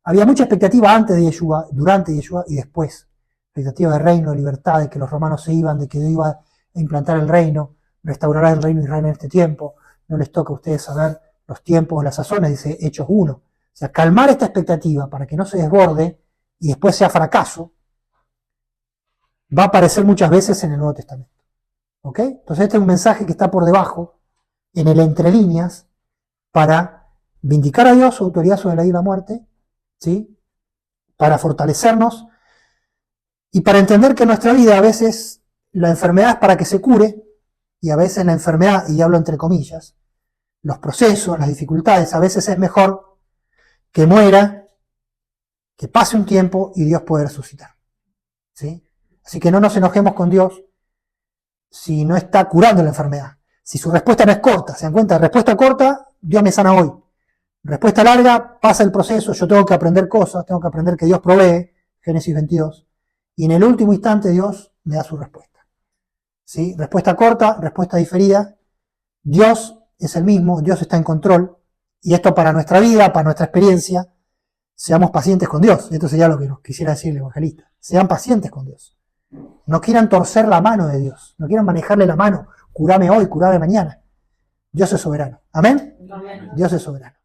Había mucha expectativa antes de Yeshua, durante Yeshua y después. Expectativa de reino, de libertad, de que los romanos se iban, de que Dios iba a implantar el reino, restaurará el reino de Israel en este tiempo. No les toca a ustedes saber los tiempos, las sazones, dice Hechos 1. O sea, calmar esta expectativa para que no se desborde y después sea fracaso, va a aparecer muchas veces en el Nuevo Testamento. ¿Ok? Entonces este es un mensaje que está por debajo, en el entre líneas, para vindicar a Dios su autoridad sobre la vida y la muerte, ¿sí? Para fortalecernos y para entender que en nuestra vida a veces la enfermedad es para que se cure y a veces la enfermedad, y hablo entre comillas, los procesos, las dificultades, a veces es mejor que muera, que pase un tiempo y Dios puede resucitar, ¿sí? Así que no nos enojemos con Dios si no está curando la enfermedad. Si su respuesta no es corta, ¿se dan cuenta? Respuesta corta, Dios me sana hoy. Respuesta larga, pasa el proceso, yo tengo que aprender cosas, tengo que aprender que Dios provee, Génesis 22. Y en el último instante Dios me da su respuesta. ¿Sí? Respuesta corta, respuesta diferida. Dios es el mismo, Dios está en control. Y esto para nuestra vida, para nuestra experiencia, seamos pacientes con Dios. Esto sería lo que nos quisiera decir el evangelista. Sean pacientes con Dios. No quieran torcer la mano de Dios. No quieran manejarle la mano. Curame hoy, curame mañana. Dios es soberano. ¿Amén? Amén. Dios es soberano.